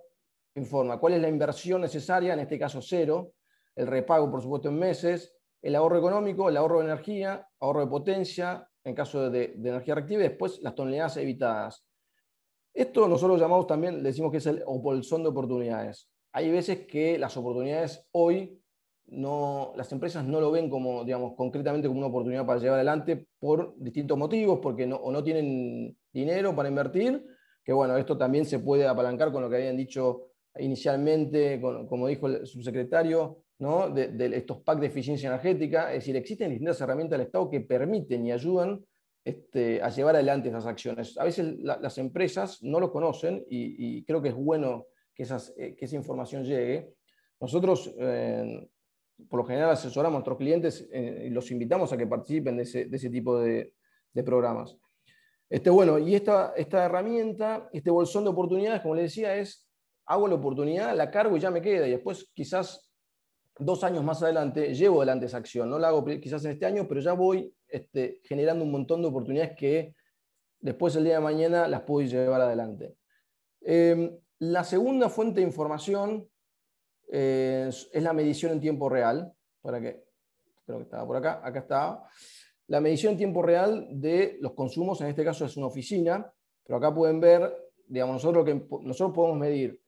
informa cuál es la inversión necesaria, en este caso 0, el repago, por supuesto, en meses, el ahorro económico, el ahorro de energía, ahorro de potencia, en caso de energía reactiva, y después las toneladas evitadas. Esto nosotros llamamos también, le decimos que es el bolsón de oportunidades. Hay veces que las oportunidades hoy, las empresas no lo ven como, digamos, concretamente como una oportunidad para llevar adelante por distintos motivos, porque no tienen dinero para invertir, que bueno, esto también se puede apalancar con lo que habían dicho inicialmente, como dijo el subsecretario, ¿no? de estos packs de eficiencia energética. Es decir, existen distintas herramientas del Estado que permiten y ayudan a llevar adelante esas acciones. A veces las empresas no lo conocen y creo que es bueno que esa información llegue. Nosotros, por lo general, asesoramos a nuestros clientes y los invitamos a que participen de ese tipo de programas. Bueno, y esta herramienta, este bolsón de oportunidades, como les decía, hago la oportunidad, la cargo y ya me queda, y después quizás 2 años más adelante llevo adelante esa acción. No la hago quizás en este año, pero ya voy generando un montón de oportunidades que después el día de mañana las puedo llevar adelante. La segunda fuente de información es la medición en tiempo real. Creo que estaba por acá, acá estaba. La medición en tiempo real de los consumos, en este caso es una oficina, pero acá pueden ver, digamos, nosotros podemos medir,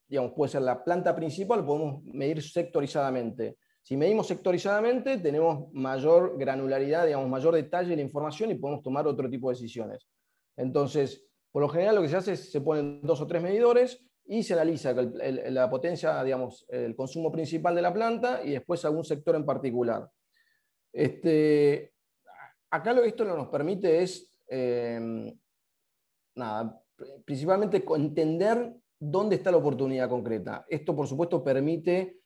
digamos, puede ser la planta principal, podemos medir sectorizadamente. Si medimos sectorizadamente, tenemos mayor granularidad, digamos, mayor detalle de la información y podemos tomar otro tipo de decisiones. Entonces, por lo general lo que se hace es se ponen 2 o 3 medidores y se analiza la potencia, digamos, el consumo principal de la planta y después algún sector en particular. Acá esto lo que nos permite es, principalmente entender dónde está la oportunidad concreta. Esto, por supuesto, permite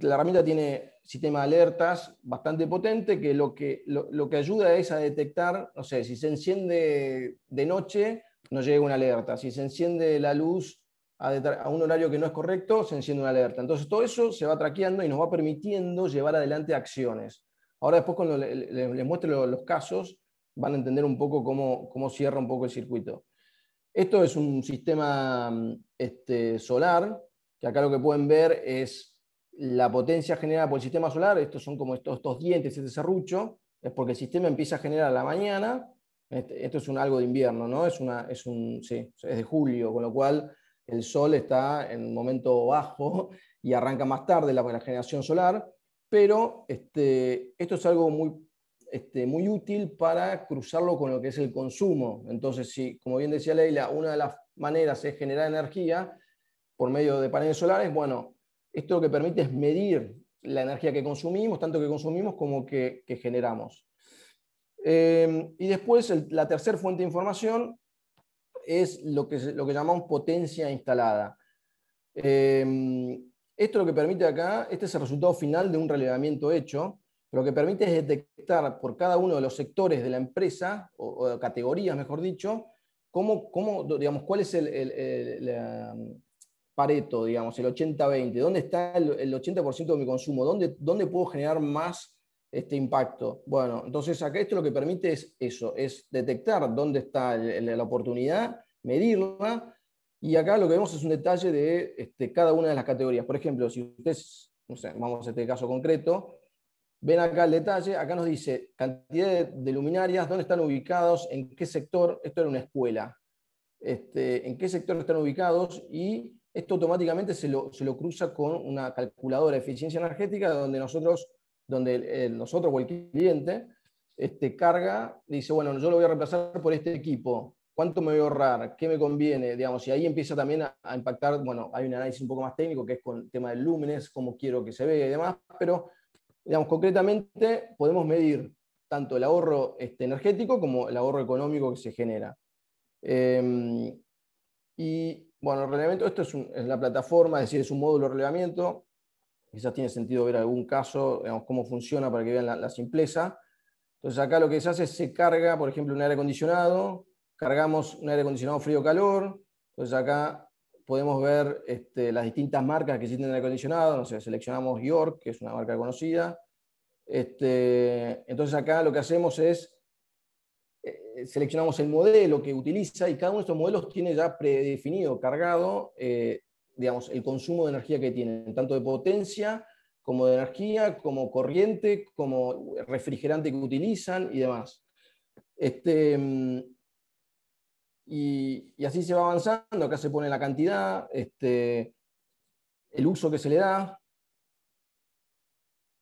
La herramienta tiene sistema de alertas bastante potente, que lo que ayuda es a detectar, no sé, si se enciende de noche, nos llega una alerta. Si se enciende la luz a un horario que no es correcto, se enciende una alerta. Entonces todo eso se va traqueando y nos va permitiendo llevar adelante acciones. Ahora después cuando les muestre los casos, van a entender un poco cómo cierra un poco el circuito. Esto es un sistema solar, que acá lo que pueden ver es la potencia generada por el sistema solar. Estos son como estos dientes, este serrucho, es porque el sistema empieza a generar a la mañana. Esto es algo de invierno, ¿no? Es de julio, con lo cual el sol está en un momento bajo y arranca más tarde la generación solar, pero esto es algo muy útil para cruzarlo con lo que es el consumo. Entonces, como bien decía Leila, una de las maneras es generar energía por medio de paneles solares. Bueno, esto lo que permite es medir la energía que consumimos, tanto que consumimos como que generamos. Y después la tercera fuente de información es lo que llamamos potencia instalada. Esto lo que permite acá, este es el resultado final de un relevamiento hecho, pero lo que permite es detectar por cada uno de los sectores de la empresa, o categorías mejor dicho, digamos, cuál es el Pareto, digamos, el 80-20, ¿dónde está el 80% de mi consumo? ¿Dónde puedo generar más impacto? Bueno, entonces acá esto lo que permite es eso, es detectar dónde está la oportunidad, medirla, y acá lo que vemos es un detalle de cada una de las categorías. Por ejemplo, si ustedes, no sé, vamos a este caso concreto, ven acá el detalle, acá nos dice cantidad de luminarias, dónde están ubicados, en qué sector. Esto era una escuela. En qué sector están ubicados, y esto automáticamente se lo cruza con una calculadora de eficiencia energética donde nosotros o el cliente carga, dice, bueno, yo lo voy a reemplazar por este equipo, ¿cuánto me voy a ahorrar? ¿Qué me conviene? Digamos, y ahí empieza también a impactar, bueno, hay un análisis un poco más técnico que es con el tema del lúmenes, cómo quiero que se vea y demás, pero digamos, concretamente podemos medir tanto el ahorro energético como el ahorro económico que se genera. Y bueno, el relevamiento, esto es la plataforma, es decir, es un módulo de relevamiento. Quizás tiene sentido ver algún caso, digamos, cómo funciona para que vean la simpleza. Entonces acá lo que se hace es se carga, por ejemplo, un aire acondicionado, cargamos un aire acondicionado frío-calor. Entonces acá podemos ver las distintas marcas que existen en el aire acondicionado. No sé, seleccionamos York, que es una marca conocida. Entonces acá lo que hacemos es seleccionamos el modelo que utiliza, y cada uno de estos modelos tiene ya predefinido, cargado, digamos, el consumo de energía que tienen, tanto de potencia, como de energía, como corriente, como refrigerante que utilizan y demás. Y así se va avanzando. Acá se pone la cantidad, el uso que se le da.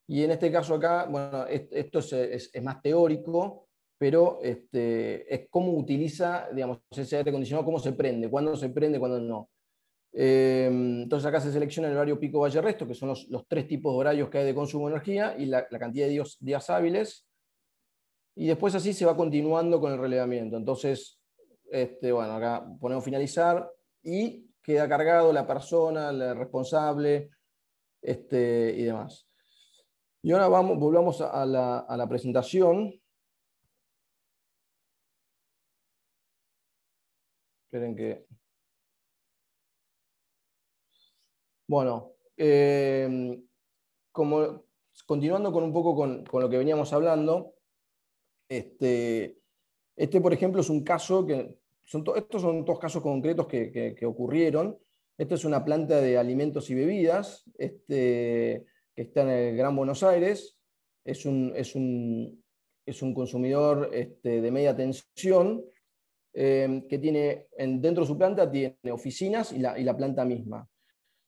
Y en este caso acá, bueno, esto es más teórico, pero es cómo utiliza, digamos, ese aire acondicionado, cómo se prende, cuándo no. Entonces acá se selecciona el horario pico valle resto, que son los tres tipos de horarios que hay de consumo de energía, y la cantidad de días hábiles, y después así se va continuando con el relevamiento. Entonces, bueno, acá ponemos finalizar, y queda cargado la persona, el responsable, y demás. Y ahora volvamos a la presentación. Esperen que... Bueno, continuando con un poco con lo que veníamos hablando, por ejemplo, es un caso que... estos son dos casos concretos que ocurrieron. Esta es una planta de alimentos y bebidas que está en el Gran Buenos Aires. Es un consumidor de media tensión, que tiene dentro de su planta tiene oficinas y la planta misma.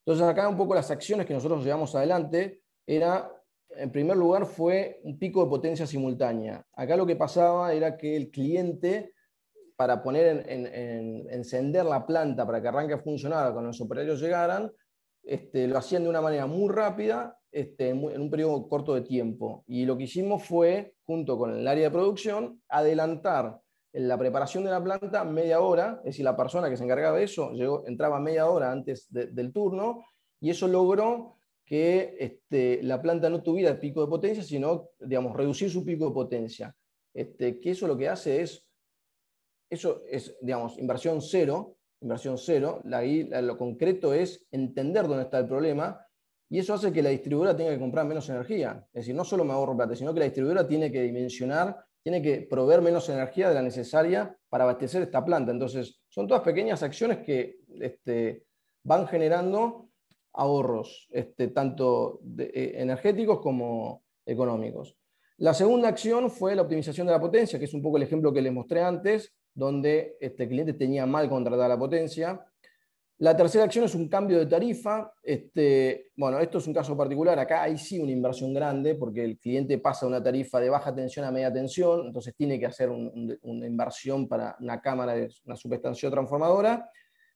Entonces acá un poco las acciones que nosotros llevamos adelante en primer lugar fue un pico de potencia simultánea. Acá lo que pasaba era que el cliente, para encender la planta para que arranque a funcionar cuando los operarios llegaran, lo hacían de una manera muy rápida, en un periodo corto de tiempo. Y lo que hicimos fue, junto con el área de producción, adelantar en la preparación de la planta media hora, es decir, la persona que se encargaba de eso entraba media hora antes del turno, y eso logró que la planta no tuviera pico de potencia, sino, digamos, reducir su pico de potencia. Que eso lo que hace eso es, digamos, inversión cero. Lo concreto es entender dónde está el problema, y eso hace que la distribuidora tenga que comprar menos energía. Es decir, no solo me ahorro plata, sino que la distribuidora tiene que dimensionar, tiene que proveer menos energía de la necesaria para abastecer esta planta. Entonces, son todas pequeñas acciones que van generando ahorros, tanto energéticos como económicos. La segunda acción fue la optimización de la potencia, que es un poco el ejemplo que les mostré antes, donde el cliente tenía mal contratada la potencia. La tercera acción es un cambio de tarifa. Bueno, esto es un caso particular. Acá hay sí una inversión grande, porque el cliente pasa de una tarifa de baja tensión a media tensión, entonces tiene que hacer una inversión para una cámara de una subestancia transformadora,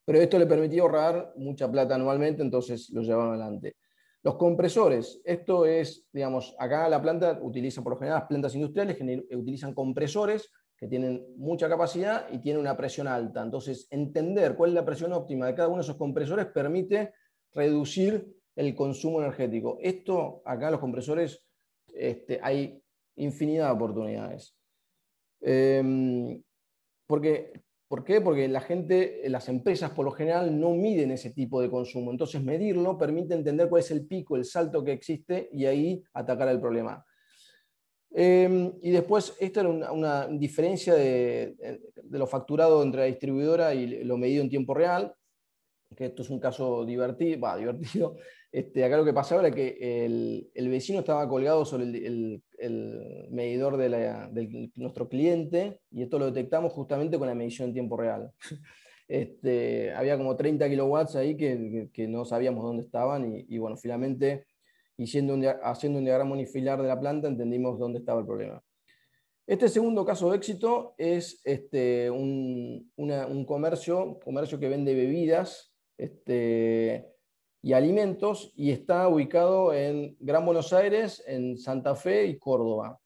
pero esto le permitía ahorrar mucha plata anualmente, entonces lo llevaron adelante. Los compresores, esto es, digamos, acá la planta utiliza, por lo general, las plantas industriales que utilizan compresores que tienen mucha capacidad y tienen una presión alta. Entonces, entender cuál es la presión óptima de cada uno de esos compresores permite reducir el consumo energético. Esto, acá en los compresores, hay infinidad de oportunidades. ¿Por qué? Porque las empresas por lo general no miden ese tipo de consumo. Entonces, medirlo permite entender cuál es el pico, el salto que existe y ahí atacar el problema. Y después, esto era una diferencia de lo facturado entre la distribuidora y lo medido en tiempo real, que esto es un caso divertido. Acá lo que pasaba era que el vecino estaba colgado sobre el medidor de nuestro cliente, y esto lo detectamos justamente con la medición en tiempo real. Había como 30 kilowatts ahí que no sabíamos dónde estaban, y bueno, finalmente, haciendo un diagrama unifilar de la planta, entendimos dónde estaba el problema. Este segundo caso de éxito es un comercio que vende bebidas y alimentos, y está ubicado en Gran Buenos Aires, en Santa Fe y Córdoba.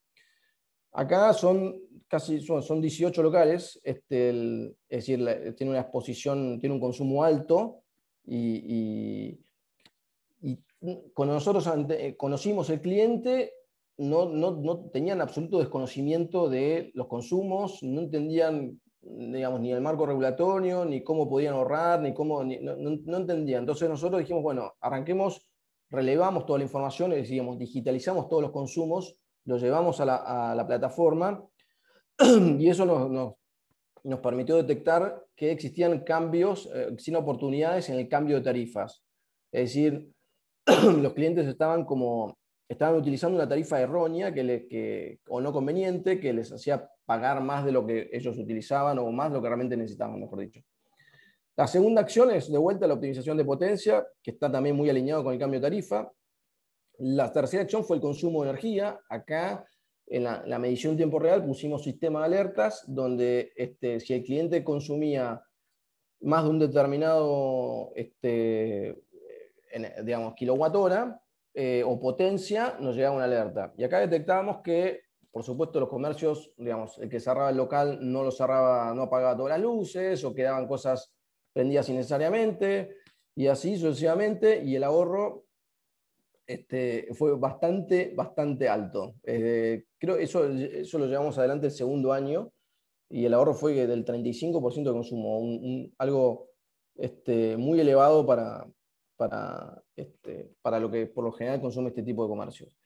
Acá son 18 locales, es decir, tiene una exposición, tiene un consumo alto, y cuando nosotros conocimos el cliente, no tenían absoluto desconocimiento de los consumos, no entendían, digamos, ni el marco regulatorio, ni cómo podían ahorrar, no entendían. Entonces nosotros dijimos, bueno, arranquemos, relevamos toda la información, digamos, digitalizamos todos los consumos, los llevamos a la plataforma, y eso nos permitió detectar que existían sin oportunidades en el cambio de tarifas. Es decir, los clientes estaban utilizando una tarifa errónea o no conveniente, que les hacía pagar más de lo que ellos utilizaban, o más de lo que realmente necesitaban, mejor dicho. La segunda acción es, de vuelta, la optimización de potencia, que está también muy alineado con el cambio de tarifa. La tercera acción fue el consumo de energía. Acá, en la medición en tiempo real, pusimos sistema de alertas, donde si el cliente consumía más de un determinado digamos, kilowatt hora o potencia, nos llegaba una alerta. Y acá detectábamos que, por supuesto, los comercios, digamos, el que cerraba el local no apagaba todas las luces, o quedaban cosas prendidas innecesariamente, y así sucesivamente, y el ahorro fue bastante alto. Creo que eso lo llevamos adelante el segundo año, y el ahorro fue del 35% de consumo, algo muy elevado para lo que por lo general consume este tipo de comercios.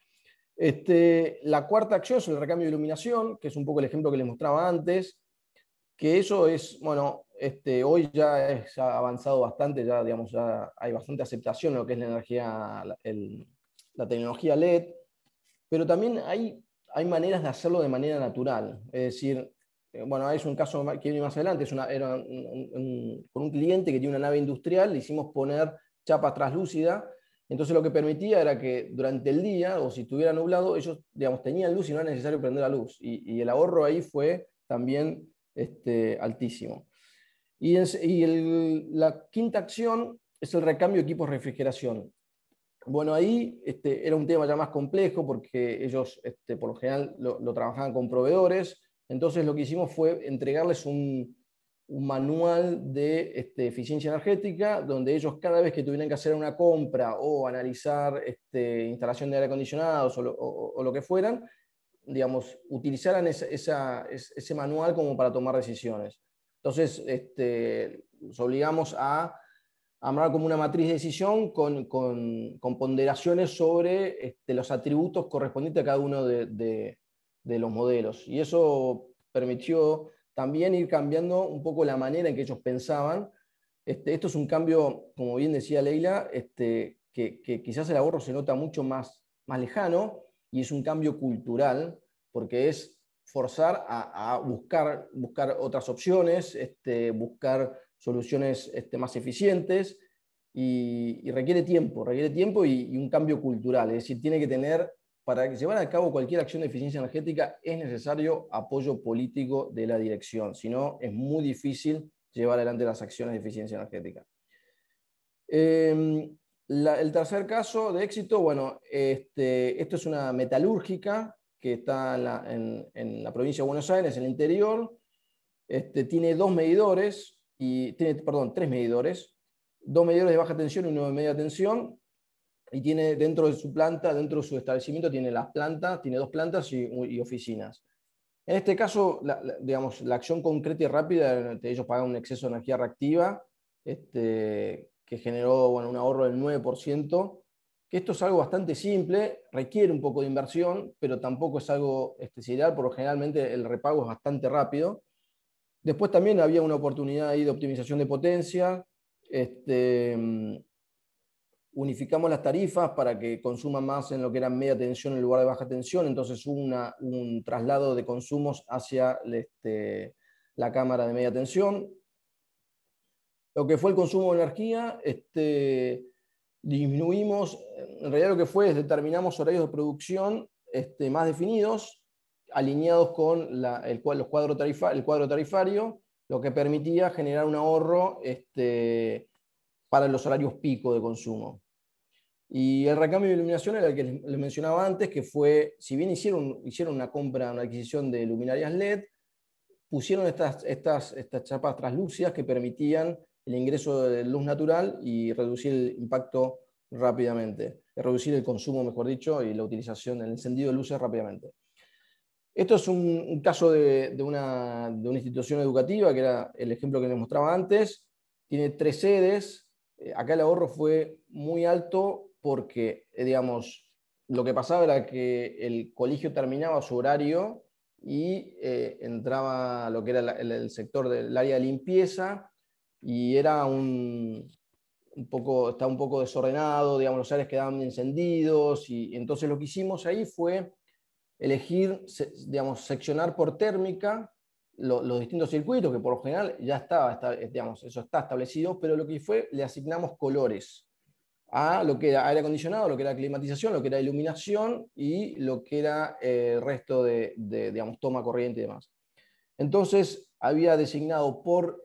La cuarta acción es el recambio de iluminación, que es un poco el ejemplo que les mostraba antes, que eso es, bueno, hoy ya ha avanzado bastante, digamos, ya hay bastante aceptación en lo que es la energía, la tecnología LED, pero también hay maneras de hacerlo de manera natural. Es decir, bueno, es un caso que viene más adelante, con un cliente que tiene una nave industrial, le hicimos poner chapa translúcida. Entonces lo que permitía era que durante el día, o si estuviera nublado, ellos, digamos, tenían luz y no era necesario prender la luz. Y el ahorro ahí fue también altísimo. Y la quinta acción es el recambio de equipos de refrigeración. Bueno, ahí era un tema ya más complejo, porque ellos por lo general lo trabajaban con proveedores. Entonces lo que hicimos fue entregarles un un manual de eficiencia energética, donde ellos cada vez que tuvieran que hacer una compra o analizar instalación de aire acondicionado o lo que fueran, digamos, utilizaran ese manual como para tomar decisiones. Entonces, los obligamos a armar como una matriz de decisión con ponderaciones sobre los atributos correspondientes a cada uno de los modelos. Y eso permitió también ir cambiando un poco la manera en que ellos pensaban. Esto es un cambio, como bien decía Leila, que quizás el ahorro se nota mucho más lejano, y es un cambio cultural, porque es forzar a buscar otras opciones, buscar soluciones más eficientes, y requiere tiempo y un cambio cultural. Es decir, tiene que tener, para llevar a cabo cualquier acción de eficiencia energética, es necesario apoyo político de la dirección, si no es muy difícil llevar adelante las acciones de eficiencia energética. El tercer caso de éxito, bueno, esto es una metalúrgica que está en la provincia de Buenos Aires, en el interior. Tiene tres medidores, 2 medidores de baja tensión y uno de media tensión, y tiene dentro de su planta, dentro de su establecimiento, tiene 2 plantas y oficinas. En este caso, digamos, la acción concreta y rápida, ellos pagan un exceso de energía reactiva, que generó, bueno, un ahorro del 9%, que esto es algo bastante simple, requiere un poco de inversión, pero tampoco es algo ideal, porque generalmente el repago es bastante rápido. Después también había una oportunidad ahí de optimización de potencia. Unificamos las tarifas para que consuman más en lo que era media tensión en lugar de baja tensión, entonces hubo un traslado de consumos hacia la cámara de media tensión. Lo que fue el consumo de energía, disminuimos, en realidad lo que fue es determinamos horarios de producción más definidos, alineados con el cuadro tarifario, lo que permitía generar un ahorro para los horarios pico de consumo. Y el recambio de iluminación era el que les mencionaba antes, que fue, si bien hicieron una adquisición de luminarias LED, pusieron estas chapas translúcidas que permitían el ingreso de luz natural y reducir el impacto rápidamente, reducir el consumo, mejor dicho, y la utilización, el encendido de luces rápidamente. Esto es un caso de una institución educativa, que era el ejemplo que les mostraba antes. Tiene 3 sedes. Acá el ahorro fue muy alto porque, digamos, lo que pasaba era que el colegio terminaba su horario y entraba lo que era el sector del área de limpieza, y era estaba un poco desordenado, digamos, los áreas quedaban encendidos, y entonces lo que hicimos ahí fue elegir, digamos, seccionar por térmica los distintos circuitos, que por lo general ya eso está establecido, pero lo que fue, le asignamos colores a lo que era aire acondicionado, lo que era climatización, lo que era iluminación y lo que era el resto digamos, toma corriente y demás. Entonces, había designado por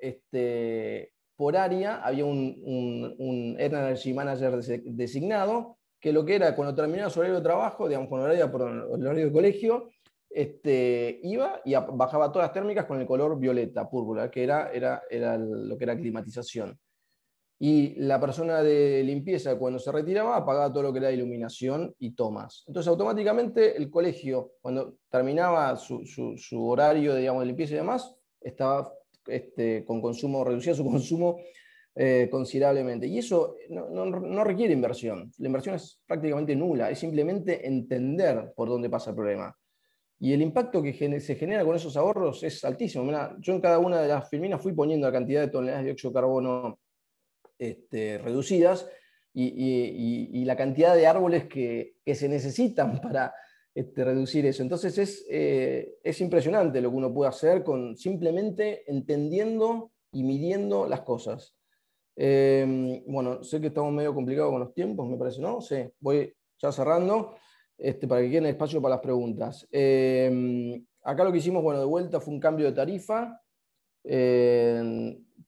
área, había un Energy Manager designado, que lo que era, cuando terminaba su horario de trabajo, digamos, con el horario de colegio, iba y bajaba todas las térmicas con el color violeta, púrpura, que era lo que era climatización. Y la persona de limpieza, cuando se retiraba, apagaba todo lo que era iluminación y tomas. Entonces, automáticamente, el colegio, cuando terminaba su horario, digamos, de limpieza y demás, estaba con consumo, reducía su consumo considerablemente. Y eso no requiere inversión. La inversión es prácticamente nula, es simplemente entender por dónde pasa el problema. Y el impacto que se genera con esos ahorros es altísimo. Mirá, yo en cada una de las filminas fui poniendo la cantidad de toneladas de dióxido de carbono reducidas, y la cantidad de árboles que se necesitan para reducir eso. Entonces es impresionante lo que uno puede hacer con simplemente entendiendo y midiendo las cosas. Bueno, sé que estamos medio complicados con los tiempos, me parece, ¿no? Sí, voy ya cerrando, para que quede espacio para las preguntas. Acá lo que hicimos, bueno, de vuelta fue un cambio de tarifa,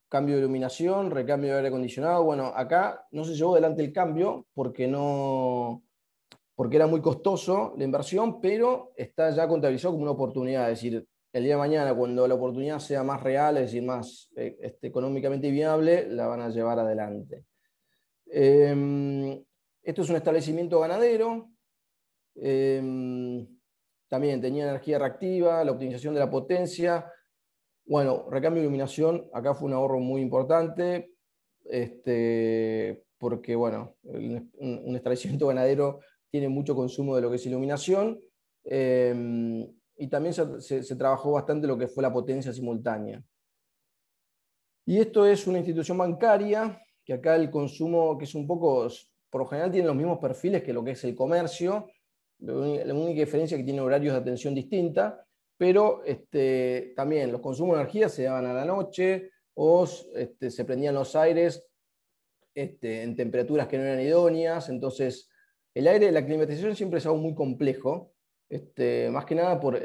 cambio de iluminación, recambio de aire acondicionado. Bueno, acá no se llevó adelante el cambio porque era muy costoso la inversión, pero está ya contabilizado como una oportunidad. Es decir, el día de mañana, cuando la oportunidad sea más real, es decir, más económicamente viable, la van a llevar adelante. Esto es un establecimiento ganadero. También tenía energía reactiva, la optimización de la potencia. Bueno, recambio de iluminación, acá fue un ahorro muy importante, porque bueno, un establecimiento ganadero tiene mucho consumo de lo que es iluminación, y también se trabajó bastante lo que fue la potencia simultánea. Y esto es una institución bancaria, que acá el consumo, que es un poco, por lo general tiene los mismos perfiles que lo que es el comercio, la única diferencia es que tiene horarios de atención distinta, pero también los consumos de energía se daban a la noche, o se prendían los aires en temperaturas que no eran idóneas. Entonces el aire, la climatización siempre es algo muy complejo, más que nada por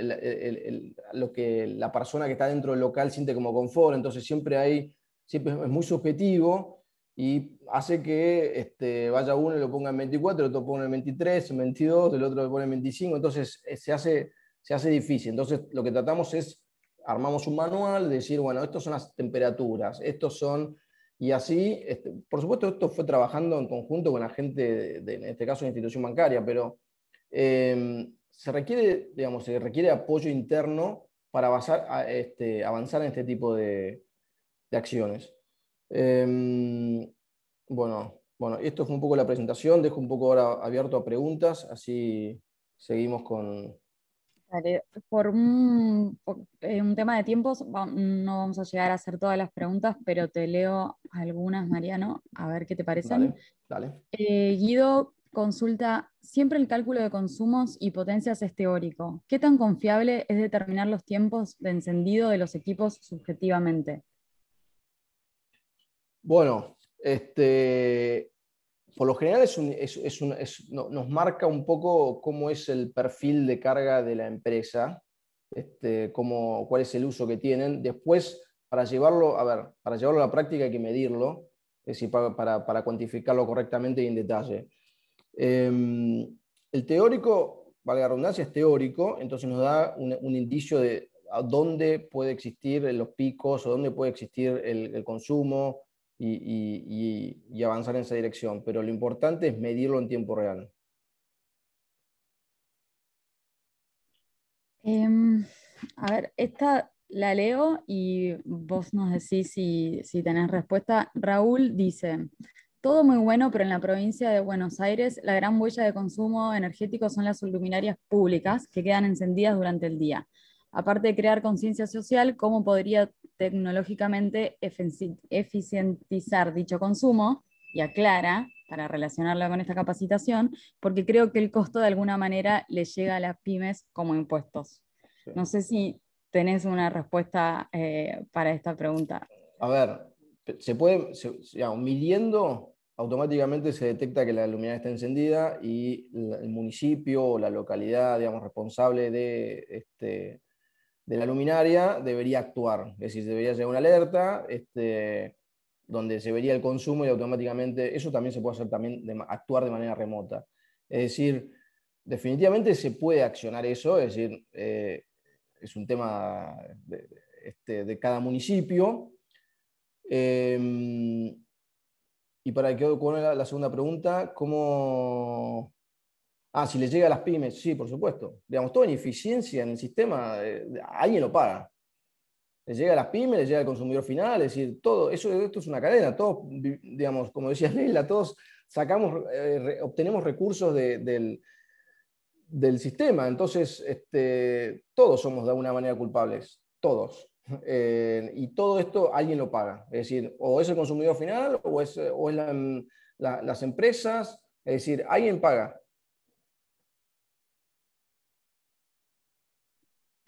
lo que la persona que está dentro del local siente como confort. Entonces siempre es muy subjetivo, y hace que vaya uno y lo ponga en 24, el otro ponga en 23, en 22, el otro lo pone en 25, entonces se hace difícil. Entonces lo que tratamos es, armamos un manual, de decir, bueno, estas son las temperaturas, estos son, y así, por supuesto esto fue trabajando en conjunto con la gente, en este caso la institución bancaria, pero se requiere apoyo interno para avanzar en este tipo de acciones. Bueno, esto fue un poco la presentación, dejo un poco ahora abierto a preguntas, así seguimos con... Dale, por un tema de tiempos no vamos a llegar a hacer todas las preguntas, pero te leo algunas, Mariano, a ver qué te parecen. Dale. Guido consulta, siempre el cálculo de consumos y potencias es teórico. ¿Qué tan confiable es determinar los tiempos de encendido de los equipos subjetivamente? Bueno, por lo general nos marca un poco cómo es el perfil de carga de la empresa, cuál es el uso que tienen. Después, para llevarlo a la práctica hay que medirlo, es decir, para cuantificarlo correctamente y en detalle. El teórico, valga la redundancia, es teórico, entonces nos da un indicio de a dónde puede existir los picos, o dónde puede existir el consumo, y avanzar en esa dirección, pero lo importante es medirlo en tiempo real. A ver, esta la leo y vos nos decís si tenés respuesta. Raúl dice, todo muy bueno, pero en la provincia de Buenos Aires la gran huella de consumo energético son las luminarias públicas que quedan encendidas durante el día. Aparte de crear conciencia social, ¿cómo podría tecnológicamente eficientizar dicho consumo? Y aclara, para relacionarlo con esta capacitación, porque creo que el costo de alguna manera le llega a las pymes como impuestos. Sí. No sé si tenés una respuesta para esta pregunta. A ver, midiendo, automáticamente se detecta que la luminaria está encendida, y el municipio o la localidad, responsable de la luminaria debería actuar. Es decir, debería llegar una alerta donde se vería el consumo, y automáticamente eso también se puede hacer, actuar de manera remota. Es decir, definitivamente se puede accionar eso, es decir, es un tema de cada municipio. Y para que con la segunda pregunta, ¿cómo...? Si le llega a las pymes, sí, por supuesto. Toda ineficiencia en el sistema, alguien lo paga. Le llega a las pymes, le llega al consumidor final, es decir, todo, esto es una cadena. Todos, como decía Leila, todos obtenemos recursos del sistema. Entonces, todos somos de alguna manera culpables, todos. Y todo esto alguien lo paga. Es decir, o es el consumidor final, o es las empresas. Es decir, alguien paga.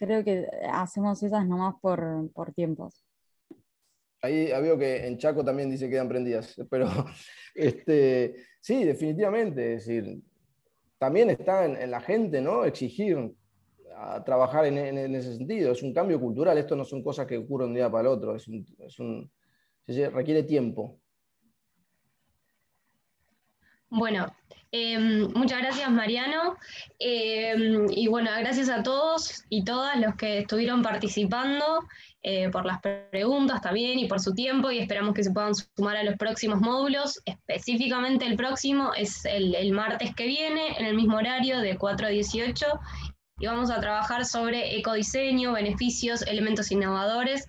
Creo que hacemos esas nomás por tiempos. Ahí veo que en Chaco también dice que quedan prendidas, pero sí, definitivamente. Es decir, también está en la gente, ¿no?, exigir a trabajar en ese sentido. Es un cambio cultural, esto no son cosas que ocurren de un día para el otro, requiere tiempo. Bueno, muchas gracias Mariano, y bueno, gracias a todos y todas los que estuvieron participando, por las preguntas también y por su tiempo, y esperamos que se puedan sumar a los próximos módulos. Específicamente el próximo es el martes que viene, en el mismo horario de 4 a 18, y vamos a trabajar sobre ecodiseño, beneficios, elementos innovadores,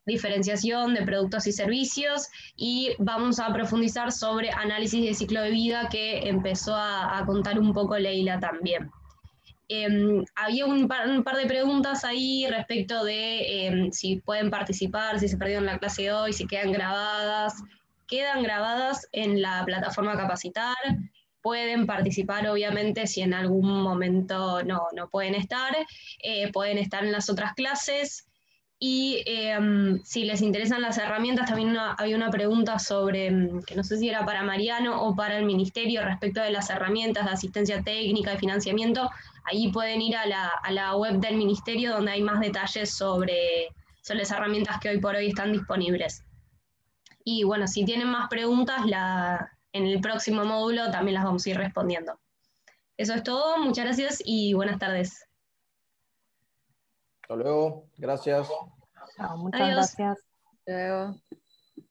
diferenciación de productos y servicios, y vamos a profundizar sobre análisis de ciclo de vida, que empezó a contar un poco Leila también. Había un par de preguntas ahí respecto de si pueden participar, si se perdieron la clase de hoy, si quedan grabadas. Quedan grabadas en la plataforma Capacitar. Pueden participar, obviamente, si en algún momento no pueden estar en las otras clases. Y si les interesan las herramientas, también había una pregunta sobre, que no sé si era para Mariano o para el Ministerio, respecto de las herramientas de asistencia técnica, de financiamiento. Ahí pueden ir a la web del Ministerio, donde hay más detalles sobre las herramientas que hoy por hoy están disponibles. Y bueno, si tienen más preguntas, en el próximo módulo también las vamos a ir respondiendo. Eso es todo, muchas gracias y buenas tardes. Hasta luego, gracias. Chao, muchas Adiós. gracias. Luego.